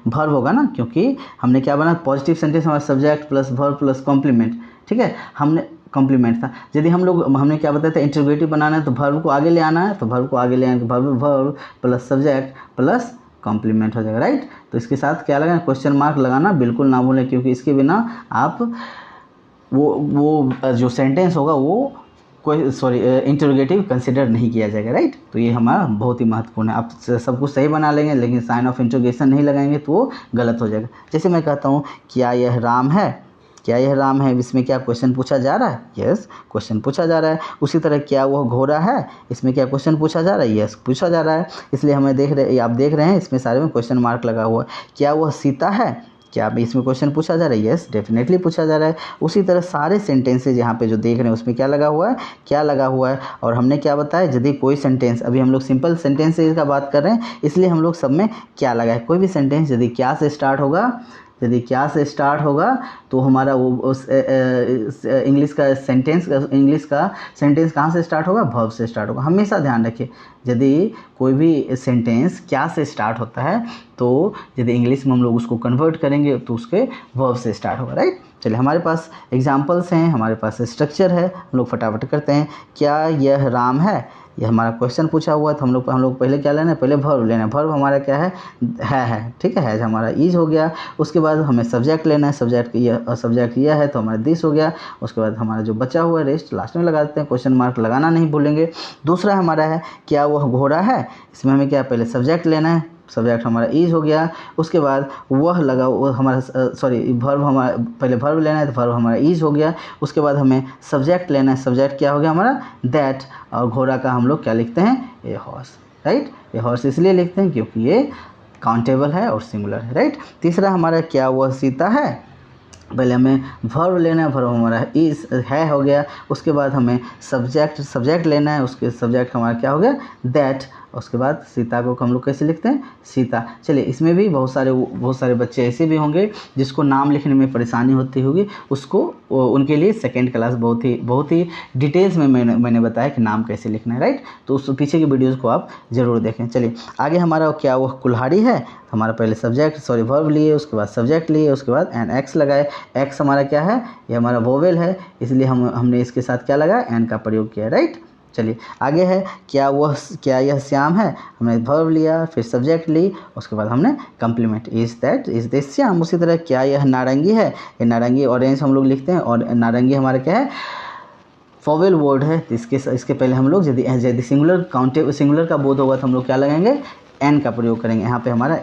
वर्ब होगा ना, क्योंकि हमने क्या बना, पॉजिटिव सेंटेंस हमारा subject plus verb plus complement. ठीक है, हमने कॉम्प्लीमेंट था। यदि हमने क्या बताया था, इंटरोगेटिव बनाना है तो वर्ब को आगे ले आना है, तो वर्ब को आगे ले आएंगे, verb plus subject plus complement हो जाएगा। राइट, तो इसके साथ क्या लगाना, क्वेश्चन मार्क लगाना बिल्कुल ना भूलें, क्योंकि इसके बिना आप वो जो सेंटेंस होगा वो इंटरोगेटिव कंसिडर नहीं किया जाएगा। राइट, तो ये हमारा बहुत ही महत्वपूर्ण है। आप सब कुछ सही बना लेंगे, लेकिन साइन ऑफ इंटरोगेशन नहीं लगाएंगे तो वो गलत हो जाएगा। जैसे मैं कहता हूँ क्या यह राम है, इसमें क्या क्वेश्चन पूछा जा रहा है, यस क्वेश्चन पूछा जा रहा है। उसी तरह क्या वह घोड़ा है, इसमें क्या क्वेश्चन पूछा जा रहा है, यस पूछा जा रहा है, इसलिए आप देख रहे हैं इसमें सारे में क्वेश्चन मार्क लगा हुआ है। क्या वह सीता है, क्या इसमें क्वेश्चन पूछा जा रहा है, यस डेफिनेटली पूछा जा रहा है। उसी तरह सारे सेंटेंसेज यहाँ पे जो देख रहे हैं उसमें क्या लगा हुआ है, और हमने क्या बताया, यदि कोई सेंटेंस, अभी हम लोग सिंपल सेंटेंसेज का बात कर रहे हैं, इसलिए हम लोग सब में क्या लगा है, कोई भी सेंटेंस यदि क्या से स्टार्ट होगा तो हमारा वो इंग्लिश का सेंटेंस कहाँ से स्टार्ट होगा, वर्ब से स्टार्ट होगा। हमेशा ध्यान रखिए, यदि कोई भी सेंटेंस क्या से स्टार्ट होता है तो यदि इंग्लिश में हम लोग उसको कन्वर्ट करेंगे तो उसके वर्ब से स्टार्ट होगा। राइट, चलिए हमारे पास एग्जाम्पल्स हैं, हमारे पास स्ट्रक्चर है, हम लोग फटाफट करते हैं। क्या यह राम है, ये हमारा क्वेश्चन पूछा हुआ है, तो हम लोग पहले क्या लेना है, पहले वर्ब लेना है। वर्ब हमारा क्या है, ठीक है हमारा इज हो गया। उसके बाद हमें सब्जेक्ट लेना है, सब्जेक्ट यह है, तो हमारा दिस हो गया। उसके बाद हमारा जो बचा हुआ है रेस्ट लास्ट में लगा देते हैं, क्वेश्चन मार्क लगाना नहीं भूलेंगे। दूसरा हमारा है क्या वह घोड़ा है, इसमें हमें क्या पहले सब्जेक्ट लेना है, सब्जेक्ट हमारा इज हो गया। उसके बाद वह लगा वो हमारा वर्ब हमारा पहले वर्ब लेना है, तो वर्ब हमारा इज हो गया। उसके बाद हमें सब्जेक्ट लेना है, सब्जेक्ट क्या हो गया हमारा दैट, और घोड़ा का हम लोग क्या लिखते हैं, ए हॉर्स, राइट। ये हॉर्स इसलिए लिखते हैं क्योंकि ये काउंटेबल है और सिंगुलर है, राइट। तीसरा हमारा क्या वह सीता है, पहले हमें वर्ब लेना है, वर्ब हमारा इज है हो गया। उसके बाद हमें सब्जेक्ट लेना है, उसके सब्जेक्ट हमारा क्या हो गया दैट। उसके बाद सीता को हम लोग कैसे लिखते हैं, सीता। चलिए इसमें भी बहुत सारे बच्चे ऐसे भी होंगे जिसको नाम लिखने में परेशानी होती होगी, उसको उनके लिए सेकेंड क्लास बहुत ही डिटेल्स में मैंने बताया कि नाम कैसे लिखना है, राइट। तो उस पीछे की वीडियोज़ को आप ज़रूर देखें। चलिए आगे हमारा क्या वह कुल्हाड़ी है, हमारा पहले वर्ब लिए, उसके बाद सब्जेक्ट लिए, उसके बाद एन एक्स लगाए। एक्स हमारा क्या है, ये हमारा वोवेल है, इसलिए हमने इसके साथ क्या लगाया, एन का प्रयोग किया, राइट। चलिए आगे है क्या यह श्याम है, हमने वर्ब लिया, फिर सब्जेक्ट ली, उसके बाद हमने कम्प्लीमेंट इज दिस श्याम। उसी तरह क्या यह नारंगी है, ये नारंगी ऑरेंज हम लोग लिखते हैं, और नारंगी हमारा क्या है, वोवेल वर्ड है। तो इसके पहले हम लोग यदि सिंगुलर का बोध होगा तो हम लोग क्या लगाएंगे, एन का प्रयोग करेंगे। यहाँ पे हमारा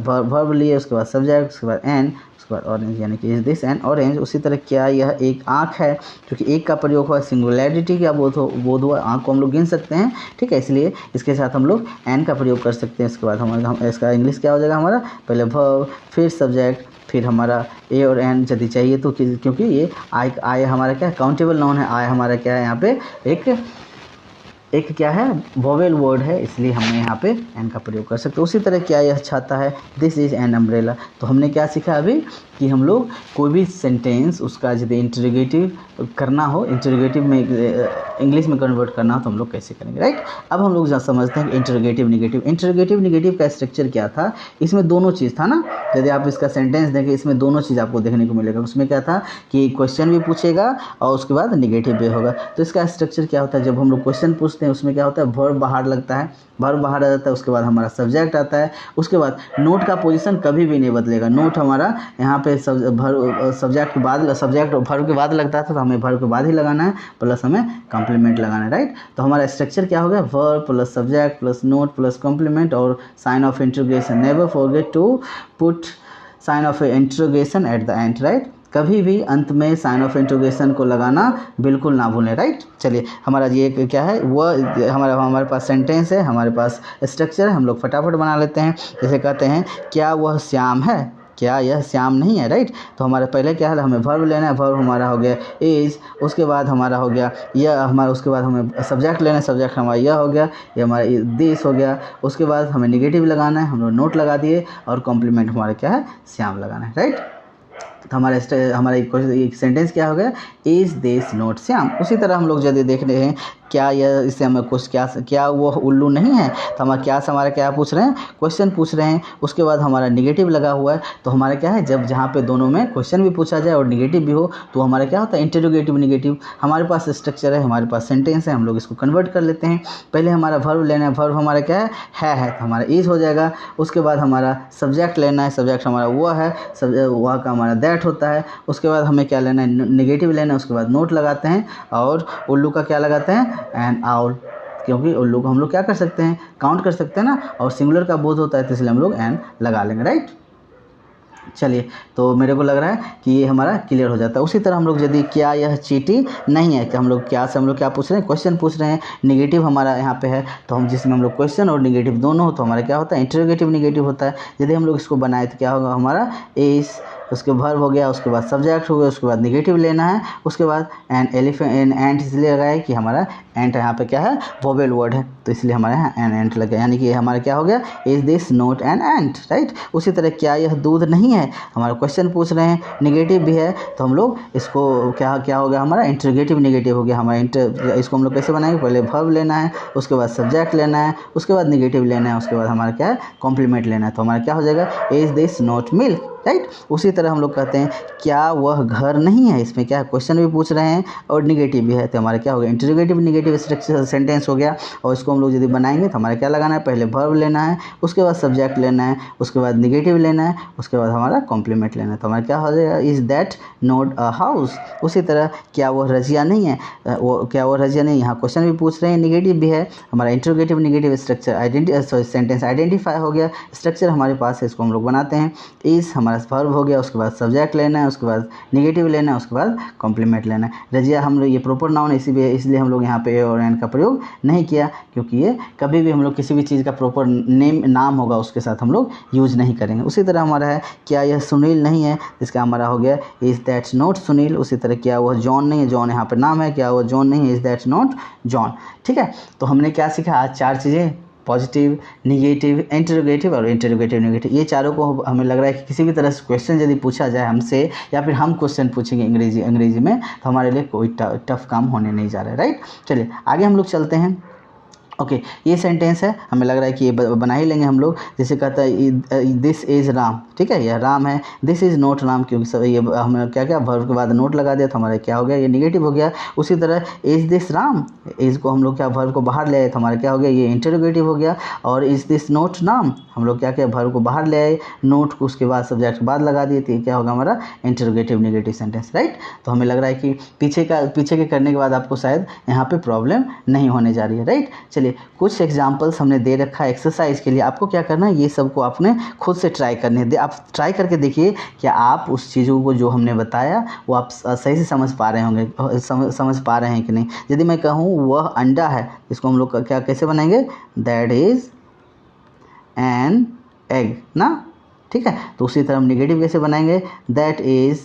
वर्ब लिए, उसके बाद सब्जेक्ट, उसके बाद एन, उसके बाद ऑरेंज, यानी कि इज दिस एन ऑरेंज। उसी तरह क्या यह एक आँख है, क्योंकि एक का प्रयोग हुआ, सिंगुलैरिटी का बोध हुआ, आँख को हम लोग गिन सकते हैं, ठीक है, इसलिए इसके साथ हम लोग एन का प्रयोग कर सकते हैं। इसके बाद हमारा इसका इंग्लिश क्या हो जाएगा, हमारा पहले वर्ब, फिर सब्जेक्ट, फिर हमारा ए और एन यदि चाहिए तो, क्योंकि ये आई हमारा क्या काउंटेबल नाउन है, आई हमारा क्या है यहाँ पे एक क्या है वोवेल वर्ड है, इसलिए हमने यहाँ पे एन का प्रयोग कर सकते हैं। उसी तरह क्या यह छाता है, दिस इज एन अम्ब्रेला। तो हमने क्या सीखा अभी कि हम लोग कोई भी सेंटेंस उसका यदि इंटरोगेटिव करना हो, इंटरोगेटिव में इंग्लिश में कन्वर्ट करना हो तो हम लोग कैसे करेंगे, राइट। अब हम लोग समझते हैं कि इंटरोगेटिव निगेटिव का स्ट्रक्चर क्या था। इसमें दोनों चीज़ था ना, यदि आप इसका सेंटेंस देखें इसमें दोनों चीज़ आपको देखने को मिलेगा। उसमें क्या था कि क्वेश्चन भी पूछेगा और उसके बाद निगेटिव भी होगा। तो इसका स्ट्रक्चर क्या होता है, जब हम लोग क्वेश्चन पूछते हैं उसमें क्या होता है, वर्ब बाहर लगता है, वर्ब बाहर आ जाता है, उसके बाद हमारा सब्जेक्ट आता है, उसके बाद नोट का पोजीशन कभी भी नहीं बदलेगा। नोट हमारा यहाँ पे सब्जेक्ट के बाद सब्जेक्ट वर्ब के बाद लगता था, तो हमें वर्ब के बाद ही लगाना है, प्लस हमें कॉम्प्लीमेंट लगाना है, राइट। तो हमारा स्ट्रक्चर क्या हो गया, verb plus subject plus not plus complement और sign of interrogation. Never forget to put sign of interrogation at the end, right. कभी भी अंत में साइन ऑफ इंटरोगेशन को लगाना बिल्कुल ना भूलें, राइट। चलिए हमारा ये क्या है, वह हमारे पास सेंटेंस है, हमारे पास स्ट्रक्चर है, हम लोग फटाफट बना लेते हैं। जैसे कहते हैं क्या वह श्याम है, क्या यह श्याम नहीं है, राइट। तो हमारे पहले क्या है, हमें वर्ब लेना है, वर्ब हमारा हो गया इज, उसके बाद हमारा हो गया यह हमारा, उसके बाद हमें सब्जेक्ट लेना है, सब्जेक्ट हमारा यह हो गया, ये हमारा दिस हो गया। उसके बाद हमें निगेटिव लगाना है, हम लोग नोट लगा दिए, और कॉम्प्लीमेंट हमारा क्या है, श्याम लगाना है, राइट। तो हमारा एक सेंटेंस क्या हो गया, इज दिस नोट श्याम। उसी तरह हम लोग यदि देख रहे हैं क्या यह, इससे हमें कुछ क्या वो उल्लू नहीं है, तो हमारा क्या पूछ रहे हैं, क्वेश्चन पूछ रहे हैं। उसके बाद हमारा निगेटिव लगा हुआ है, तो हमारा क्या है, जब जहाँ पे दोनों में क्वेश्चन भी पूछा जाए और निगेटिव भी हो तो हमारा क्या होता है, इंटरोगेटिव निगेटिव। हमारे पास स्ट्रक्चर है, हमारे पास सेंटेंस है, हम लोग इसको कन्वर्ट कर लेते हैं। पहले हमारा वर्ब लेना है, वर्ब हमारा क्या है तो हमारा इज हो जाएगा। उसके बाद हमारा सब्जेक्ट लेना है, सब्जेक्ट हमारा वह है, वह का हमारा दैट होता है। उसके बाद हमें क्या लेना है, निगेटिव लेना है, उसके बाद नोट लगाते हैं, और उल्लू का क्या लगाते हैं, एंड आउल, क्योंकि उल्लू को हम लोग क्या कर सकते हैं, काउंट कर सकते हैं ना, और सिंगुलर का बोध होता है तो इसलिए हम लोग एन लगा लेंगे, राइट। चलिए तो मेरे को लग रहा है कि ये हमारा क्लियर हो जाता है। उसी तरह हम लोग यदि क्या यह चींटी नहीं है, कि हम लोग क्या से हम लोग क्या पूछ रहे हैं, क्वेश्चन पूछ रहे हैं, निगेटिव हमारा यहाँ पे है, तो हम जिसमें हम लोग क्वेश्चन और निगेटिव दोनों हो तो हमारा क्या होता है, इंटरोगेटिव निगेटिव होता है। यदि हम लोग इसको बनाए तो क्या होगा, हमारा इज, उसके वर्ब हो गया, उसके बाद सब्जेक्ट हो गया, उसके बाद निगेटिव लेना है, उसके बाद एंट इसलिए लगाए कि हमारा एंट यहाँ पे क्या है, वोवेल वर्ड है, तो इसलिए हमारे यहाँ एंट लगा, यानी कि हमारा क्या हो गया, is this note an ant, right. उसी तरह क्या यह दूध नहीं है, हमारा क्वेश्चन पूछ रहे हैं, निगेटिव भी है, तो हम लोग इसको क्या हो गया, हमारा इंटरोगेटिव निगेटिव हो गया। हमारा इसको हम लोग कैसे बनाएंगे, पहले वर्ब लेना है, उसके बाद सब्जेक्ट लेना है, उसके बाद निगेटिव लेना है, उसके बाद हमारा क्या है, कॉम्प्लीमेंट लेना है, तो हमारा क्या हो जाएगा, is this not milk, right. उसी तरह तरह हम लोग कहते हैं क्या वह घर नहीं है, इसमें क्या है क्वेश्चन भी पूछ रहे हैं और निगेटिव भी है, तो हमारा क्या होगा इंटरोगेटिव निगेटिव स्ट्रक्चर सेंटेंस हो गया। और इसको हम लोग यदि बनाएंगे तो हमारा क्या लगाना है, पहले वर्ब लेना है, उसके बाद सब्जेक्ट लेना है, उसके बाद निगेटिव लेना है, उसके बाद हमारा कॉम्प्लीमेंट लेना है। तो हमारा क्या हो जाएगा, is that not a house. उसी तरह क्या वह रजिया नहीं है, क्या वह रजिया नहीं, यहाँ क्वेश्चन भी पूछ रहे हैं, निगेटिव भी है, हमारा interrogative negative structure sentence identify हो गया, स्ट्रक्चर हमारे पास है, इसको हम लोग बनाते हैं। इज हमारा वर्ब हो गया, उसके बाद सब्जेक्ट लेना है, उसके बाद निगेटिव लेना है, उसके बाद कॉम्प्लीमेंट लेना है। रजिया हम लोग ये प्रॉपर नाउन इसलिए हम लोग यहाँ पे ए और एन का प्रयोग नहीं किया, क्योंकि ये कभी भी हम लोग किसी भी चीज़ का प्रॉपर नाम होगा उसके साथ हम लोग यूज नहीं करेंगे। उसी तरह हमारा है क्या यह सुनील नहीं है, इसका हमारा हो गया इज दैट नॉट सुनील। उसी तरह क्या वह जॉन नहीं है, जॉन यहाँ पे नाम है, क्या वह जॉन नहीं है, इज दैट नॉट जॉन। ठीक है, तो हमने क्या सीखा आज, 4 चीज़ें, पॉजिटिव, निगेटिव, इंटरोगेटिव और इंटरोगेटिव निगेटिव। ये चारों को हमें लग रहा है कि किसी भी तरह से क्वेश्चन यदि पूछा जाए हमसे, या फिर हम क्वेश्चन पूछेंगे अंग्रेजी में, तो हमारे लिए कोई टफ काम होने नहीं जा रहा है। राइट, चलिए आगे हम लोग चलते हैं। ओके, ये सेंटेंस है, हमें लग रहा है कि ये बना ही लेंगे हम लोग। जैसे कहता है दिस इज़ राम, ठीक है, यह राम है। दिस इज़ नॉट राम, क्योंकि ये हमने क्या वर्ब के बाद नोट लगा दिया, तो हमारा क्या हो गया, ये निगेटिव हो गया। उसी तरह इज़ दिस राम, इज़ को हम लोग क्या वर्ब को बाहर ले आए, तो हमारा क्या हो गया, ये इंटरोगेटिव हो गया। और इज़ दिस नॉट राम, हम लोग क्या किया, वर्ब को बाहर ले आए, नोट को उसके बाद सब्जेक्ट के बाद लगा दिए, तो ये क्या होगा हमारा इंटरोगेटिव निगेटिव सेंटेंस। राइट, तो हमें लग रहा है कि पीछे के करने के बाद आपको शायद यहाँ पे प्रॉब्लम नहीं होने जा रही है। राइट, चलिए कुछ एग्जाम्पल्स हमने दे रखा है एक्सरसाइज के लिए, आपको क्या करना है, ये सबको आपने खुद से ट्राई करने हैं। आप ट्राई करके देखिए कि आप उस चीज़ों को जो हमने बताया वो आप सही से समझ पा रहे होंगे, समझ पा रहे हैं कि नहीं। यदि मैं कहूँ वह अंडा है, इसको हम लोग क्या कैसे बनाएंगे, दैट इज़ एन एग ना, ठीक है। तो उसी तरह हम निगेटिव कैसे बनाएंगे, that is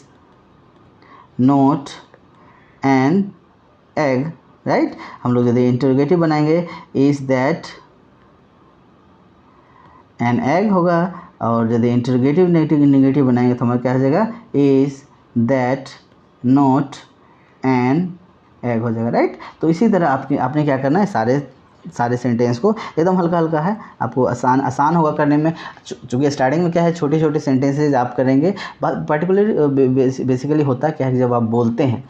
not an egg. Right, हम लोग यदि इंटरोगेटिव बनाएंगे, इज दैट एन एग होगा। और यदि इंटरोगेटिव निगेटिव बनाएंगे तो हमारा क्या हो जाएगा, is that not an egg हो जाएगा। राइट, तो इसी तरह आपने क्या करना है, सारे सेंटेंस को एकदम हल्का हल्का है, आपको आसान होगा करने में। चूँकि स्टार्टिंग में क्या है, छोटे छोटे सेंटेंसेज आप करेंगे। पर्टिकुलर बेसिकली होता क्या है कि जब आप बोलते हैं,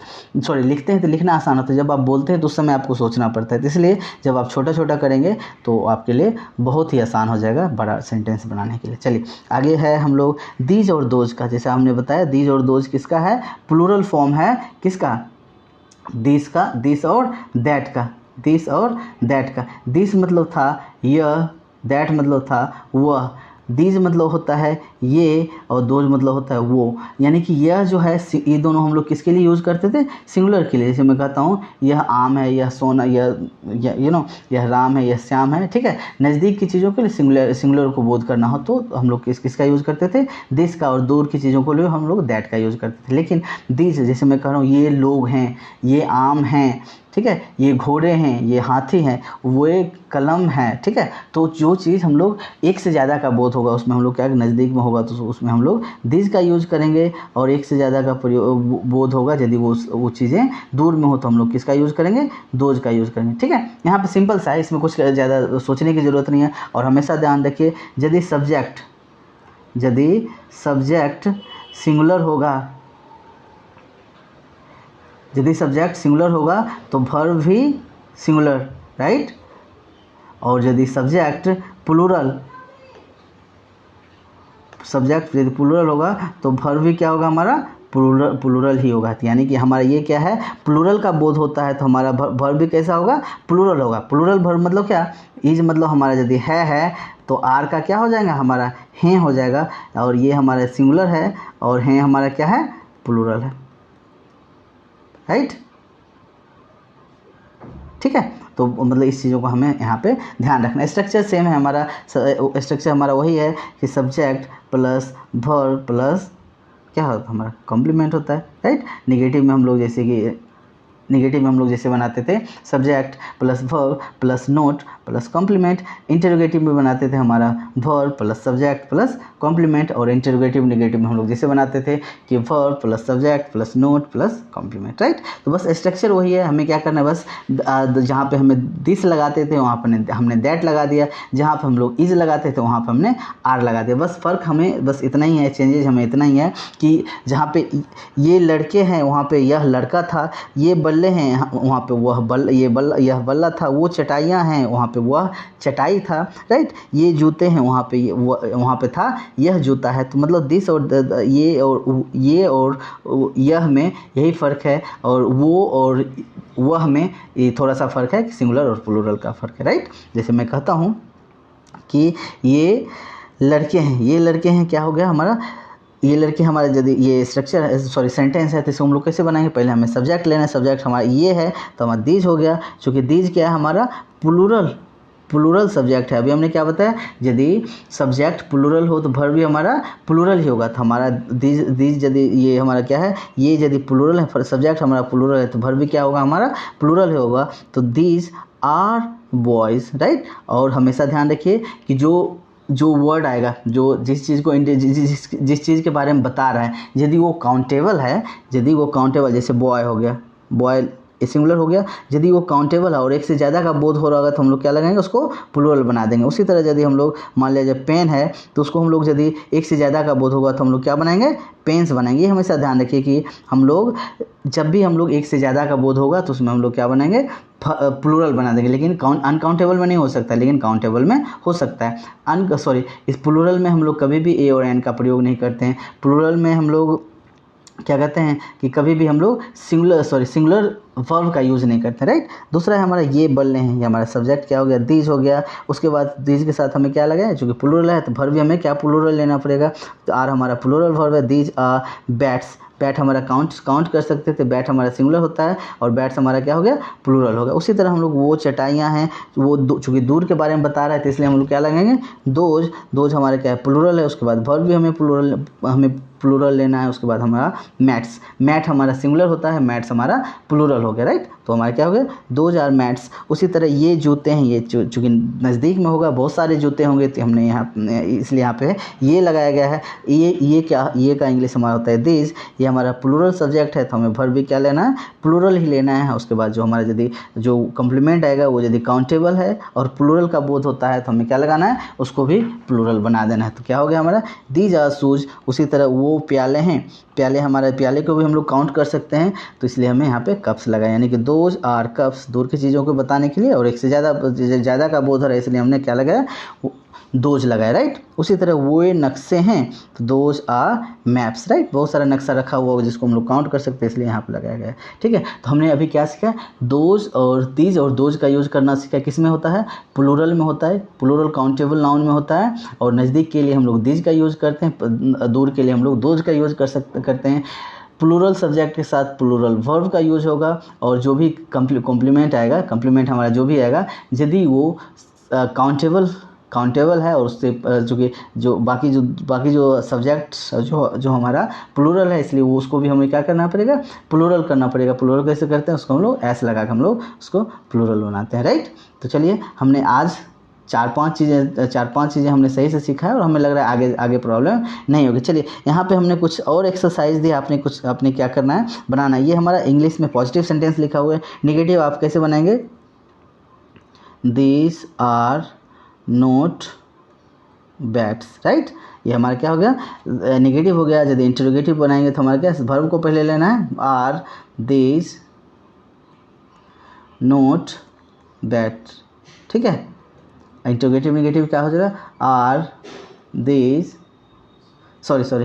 लिखते हैं तो लिखना आसान होता है, जब आप बोलते हैं तो उस समय आपको सोचना पड़ता है। तो इसलिए जब आप छोटा छोटा करेंगे तो आपके लिए बहुत ही आसान हो जाएगा बड़ा सेंटेंस बनाने के लिए। चलिए आगे है हम लोग दीज और दोज का। जैसे हमने बताया दीज और दोज किसका है, प्लूरल फॉर्म है किसका, दिस का, दिस और दैट का, दिस और दैट का। दिस मतलब था यह, दैट मतलब था वह, दीज मतलब होता है ये, और दोज मतलब होता है वो। यानी कि यह जो है, ये दोनों हम लोग किसके लिए यूज़ करते थे, सिंगुलर के लिए। जैसे मैं कहता हूँ यह आम है, यह सोना, यह राम है, यह श्याम है, ठीक है। नज़दीक की चीज़ों के लिए सिंगुलर को बोध करना हो तो हम लोग किसका यूज़ करते थे, दिस का, और दूर की चीज़ों को लिए हम लोग दैट का यूज़ करते थे। लेकिन दीज, जैसे मैं कह रहा हूँ ये लोग हैं, ये आम हैं, ठीक है, ये घोड़े हैं, ये हाथी हैं, वो एक कलम है, ठीक है। तो जो चीज़ हम लोग एक से ज़्यादा का बोध होगा उसमें हम लोग क्या, नज़दीक में होगा तो उसमें हम लोग दिस का यूज़ करेंगे, और एक से ज़्यादा का बोध होगा यदि वो चीज़ें दूर में हो तो हम लोग किसका यूज़ करेंगे, दोज का यूज़ करेंगे, ठीक है। यहाँ पे सिंपल सा है, इसमें कुछ ज़्यादा सोचने की ज़रूरत नहीं है। और हमेशा ध्यान रखिए यदि सब्जेक्ट सिंगुलर होगा, यदि सब्जेक्ट सिंगुलर होगा तो वर्ब भी सिंगुलर, राइट। और यदि सब्जेक्ट प्लूरल होगा तो वर्ब भी क्या होगा हमारा, प्लूरल ही होगा। यानी कि हमारा ये क्या है, प्लूरल का बोध होता है तो हमारा वर्ब भी कैसा होगा, प्लूरल होगा। प्लूरल वर्ब मतलब क्या, इज मतलब हमारा यदि है तो आर का क्या हो जाएगा, हमारा हैं हो जाएगा। और ये हमारा सिंगुलर है और हैं हमारा क्या है, प्लूरल है, राइट, ठीक है। तो मतलब इस चीज़ों को हमें यहाँ पे ध्यान रखना है। स्ट्रक्चर सेम है हमारा, स्ट्रक्चर हमारा वही है कि सब्जेक्ट प्लस वर्ब प्लस क्या होता है हमारा, कॉम्प्लीमेंट होता है, राइट। निगेटिव में हम लोग जैसे बनाते थे, subject plus verb plus not plus complement. Interrogative में बनाते थे हमारा verb plus subject plus complement, और इंटरोगेटिव नेगेटिव में हम लोग जैसे बनाते थे कि verb plus subject plus not plus complement, right. तो बस स्ट्रक्चर वही है, हमें क्या करना है, बस जहाँ पे हमें दिस लगाते थे वहाँ पर हमने दैट लगा दिया, जहाँ पे हम लोग इज लगाते थे वहाँ पे हमने आर लगा दिया। बस फ़र्क हमें बस इतना ही है, चेंजेज हमें इतना ही है कि जहाँ पे ये लड़के हैं वहाँ पे यह लड़का था, ये बल्ले हैं वहाँ पे वह बल यह बल्ला था, वो चटाइयाँ हैं वहाँ पे वह चटाई था, राइट। ये जूते हैं वहाँ पे वहाँ पे था यह जूता है। तो मतलब दिस और ये और यह में यही फ़र्क है, और वो और वह में ये थोड़ा सा फ़र्क है कि सिंगुलर और प्लूरल का फ़र्क है, राइट। जैसे मैं कहता हूँ कि ये लड़के हैं, ये लड़के हैं, क्या हो गया हमारा, ये लड़के हमारा यदि ये स्ट्रक्चर है, सॉरी सेंटेंस है, तो इसको हम लोग कैसे बनाएंगे, पहले हमें सब्जेक्ट लेना है, सब्जेक्ट हमारा ये है तो हमारा दीज हो गया, क्योंकि दीज क्या है हमारा प्लूरल सब्जेक्ट है। अभी हमने क्या बताया, यदि सब्जेक्ट प्लूरल हो तो वर्ब भी हमारा प्लूरल ही होगा। तो हमारा दीज यदि ये हमारा क्या है, ये यदि प्लूरल है, सब्जेक्ट हमारा प्लूरल है, तो वर्ब भी क्या होगा हमारा प्लूरल ही होगा। तो दीज आर बॉयज़, राइट। और हमेशा ध्यान रखिए कि जो वर्ड आएगा, जो जिस चीज़ को जिस चीज़ के बारे में बता रहा है, यदि वो काउंटेबल है, जैसे बॉय हो गया, बॉय सिंगुलर हो गया, यदि वो काउंटेबल है और एक से ज़्यादा का बोध हो रहा होगा तो हम लोग क्या लगाएंगे, उसको प्लूरल बना देंगे। उसी तरह यदि हम लोग मान लिया जब पेन है तो उसको हम लोग यदि एक से ज़्यादा का बोध होगा तो हम लोग क्या बनाएंगे, पेन्स बनाएंगे। ये हमेशा ध्यान रखिए कि हम लोग जब भी हम लोग एक से ज़्यादा का बोध होगा तो उसमें हम लोग क्या बनाएंगे, प्लूरल बना देंगे। लेकिन अनकाउंटेबल में नहीं हो सकता, लेकिन काउंटेबल में हो सकता है। इस प्लूरल में हम लोग कभी भी ए और एन का प्रयोग नहीं करते हैं। प्लूरल में हम लोग क्या कहते हैं कि कभी भी हम लोग सिंगुलर वर्ब का यूज़ नहीं करते, राइट। दूसरा है हमारा ये बल्ले हैं, ये हमारा सब्जेक्ट क्या हो गया, दीज हो गया। उसके बाद दीज के साथ हमें क्या लगाया, चूँकि प्लूरल है तो वर्ब भी हमें क्या प्लूरल लेना पड़ेगा। तो आर हमारा प्लूरल वर्ब है। दीज आर बैट्स, बैट हमारा काउंट कर सकते थे, बैट हमारा सिंगुलर होता है और बैट्स हमारा क्या हो गया, प्लूरल हो गया। उसी तरह हम लोग वो चटाइयाँ हैं, वो चूँकि दूर के बारे में बता रहा है तो इसलिए हम लोग क्या लगाएंगे, दोज हमारा क्या है, प्लूरल है। उसके बाद वर्ब भी हमें प्लूरल लेना है। उसके बाद हमारा मैट हमारा सिंगुलर होता है, मैट्स हमारा प्लूरल हो गया, राइट। तो हमारा क्या हो गया, दोज आर मैट्स। उसी तरह ये जूते हैं, ये चूँकि नज़दीक में होगा, बहुत सारे जूते होंगे तो हमने इसलिए यहाँ पे ये लगाया गया है। ये का इंग्लिश हमारा होता है दिस। ये हमारा प्लूरल सब्जेक्ट है तो हमें वर्ब भी क्या लेना है, प्लूरल ही लेना है। उसके बाद जो हमारा यदि जो कॉम्प्लीमेंट आएगा वो यदि काउंटेबल है और प्लूरल का बोध होता है तो हमें क्या लगाना है, उसको भी प्लूरल बना देना है। तो क्या हो गया हमारा, दीज आर शूज। उसी तरह वो प्याले हैं, प्याले को भी हम लोग काउंट कर सकते हैं तो इसलिए हमें यहाँ पे कप्स लगाए, यानी कि दोज आर कप्स, दूर की चीज़ों को बताने के लिए। और एक से ज़्यादा का बोध है इसलिए हमने क्या लगाया, दोज लगाया, राइट। उसी तरह वो नक्शे हैं तो दोज आर मैप्स, राइट। बहुत सारा नक्शा रखा हुआ हो जिसको हम लोग काउंट कर सकते हैं इसलिए यहाँ पे लगाया गया है, ठीक है। तो हमने अभी क्या सीखा, दोज और दीज और दोज का यूज़ करना सीखा। किस में होता है, प्लूरल में होता है, प्लूरल काउंटेबल नाउन में होता है। और नज़दीक के लिए हम लोग दीज का यूज़ करते हैं, दूर के लिए हम लोग दोज का यूज़ करते हैं। प्लूरल सब्जेक्ट के साथ प्लूरल वर्ब का यूज होगा। और जो भी कॉम्प्लीमेंट आएगा, कॉम्प्लीमेंट हमारा जो भी आएगा, यदि वो काउंटेबल है और उससे चूँकि जो बाकी जो सब्जेक्ट जो हमारा प्लूरल है इसलिए वो उसको भी हमें क्या करना पड़ेगा, प्लूरल करना पड़ेगा। प्लूरल कैसे करते हैं, उसको हम लोग एस लगा के हम लोग उसको प्लूरल बनाते हैं, राइट। तो चलिए हमने आज 4-5 चीज़ें हमने सही से सीखा है और हमें लग रहा है आगे प्रॉब्लम नहीं होगी। चलिए यहाँ पे हमने कुछ और एक्सरसाइज दी, आपने क्या करना है, बनाना है। ये हमारा इंग्लिश में पॉजिटिव सेंटेंस लिखा हुआ है। नेगेटिव आप कैसे बनाएंगे, this are not bats, right. ये हमारा क्या हो गया, नेगेटिव हो गया। यदि इंटरोगेटिव बनाएंगे तो हमारा क्या, वर्ब को पहले लेना है, आर दिस नोट बैट्स, ठीक है। इंटरोगेटिव नेगेटिव क्या हो जाएगा, आर दिस सॉरी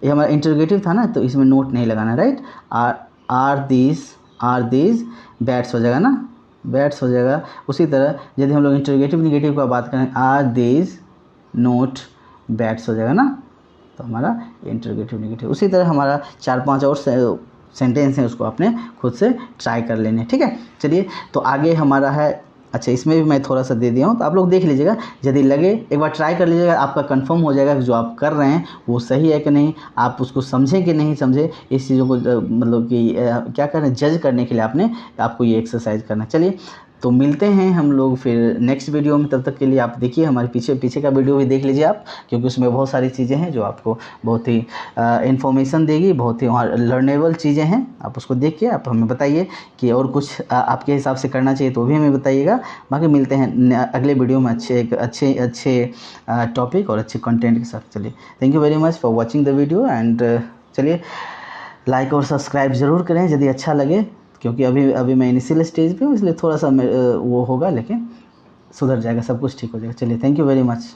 ये हमारा इंटरोगेटिव था ना तो इसमें नोट नहीं लगाना, राइट। आर दिस बैट्स हो जाएगा ना, बैट्स हो जाएगा। उसी तरह यदि हम लोग इंटरोगेटिव नेगेटिव का बात करें, आर दिस नोट बैट्स हो जाएगा ना, तो हमारा इंटरोगेटिव नेगेटिव। उसी तरह हमारा 4-5 और सेंटेंस हैं, उसको आपने खुद से ट्राई कर लेने, ठीक है। चलिए तो आगे हमारा है, अच्छा इसमें भी मैं थोड़ा सा दे दिया हूँ तो आप लोग देख लीजिएगा, यदि लगे एक बार ट्राई कर लीजिएगा, आपका कंफर्म हो जाएगा कि जो आप कर रहे हैं वो सही है कि नहीं, आप उसको समझें कि नहीं समझे। इस चीज़ों को मतलब कि क्या करें, जज करने के लिए आपको ये एक्सरसाइज करना। चलिए तो मिलते हैं हम लोग फिर नेक्स्ट वीडियो में। तब तक के लिए आप देखिए हमारे पीछे का वीडियो भी देख लीजिए आप, क्योंकि उसमें बहुत सारी चीज़ें हैं जो आपको बहुत ही इन्फॉर्मेशन देगी, बहुत ही वहाँ लर्नेबल चीज़ें हैं। आप उसको देख के आप हमें बताइए कि और कुछ आपके हिसाब से करना चाहिए तो भी हमें बताइएगा। बाकी मिलते हैं अगले वीडियो में अच्छे टॉपिक और अच्छे कंटेंट के साथ। चलिए, thank you very much for watching the video and चलिए लाइक और सब्सक्राइब ज़रूर करें यदि अच्छा लगे, क्योंकि अभी मैं इनिशियल स्टेज पे हूँ, इसलिए थोड़ा सा वो होगा, लेकिन सुधर जाएगा, सब कुछ ठीक हो जाएगा। चलिए, थैंक यू वेरी मच।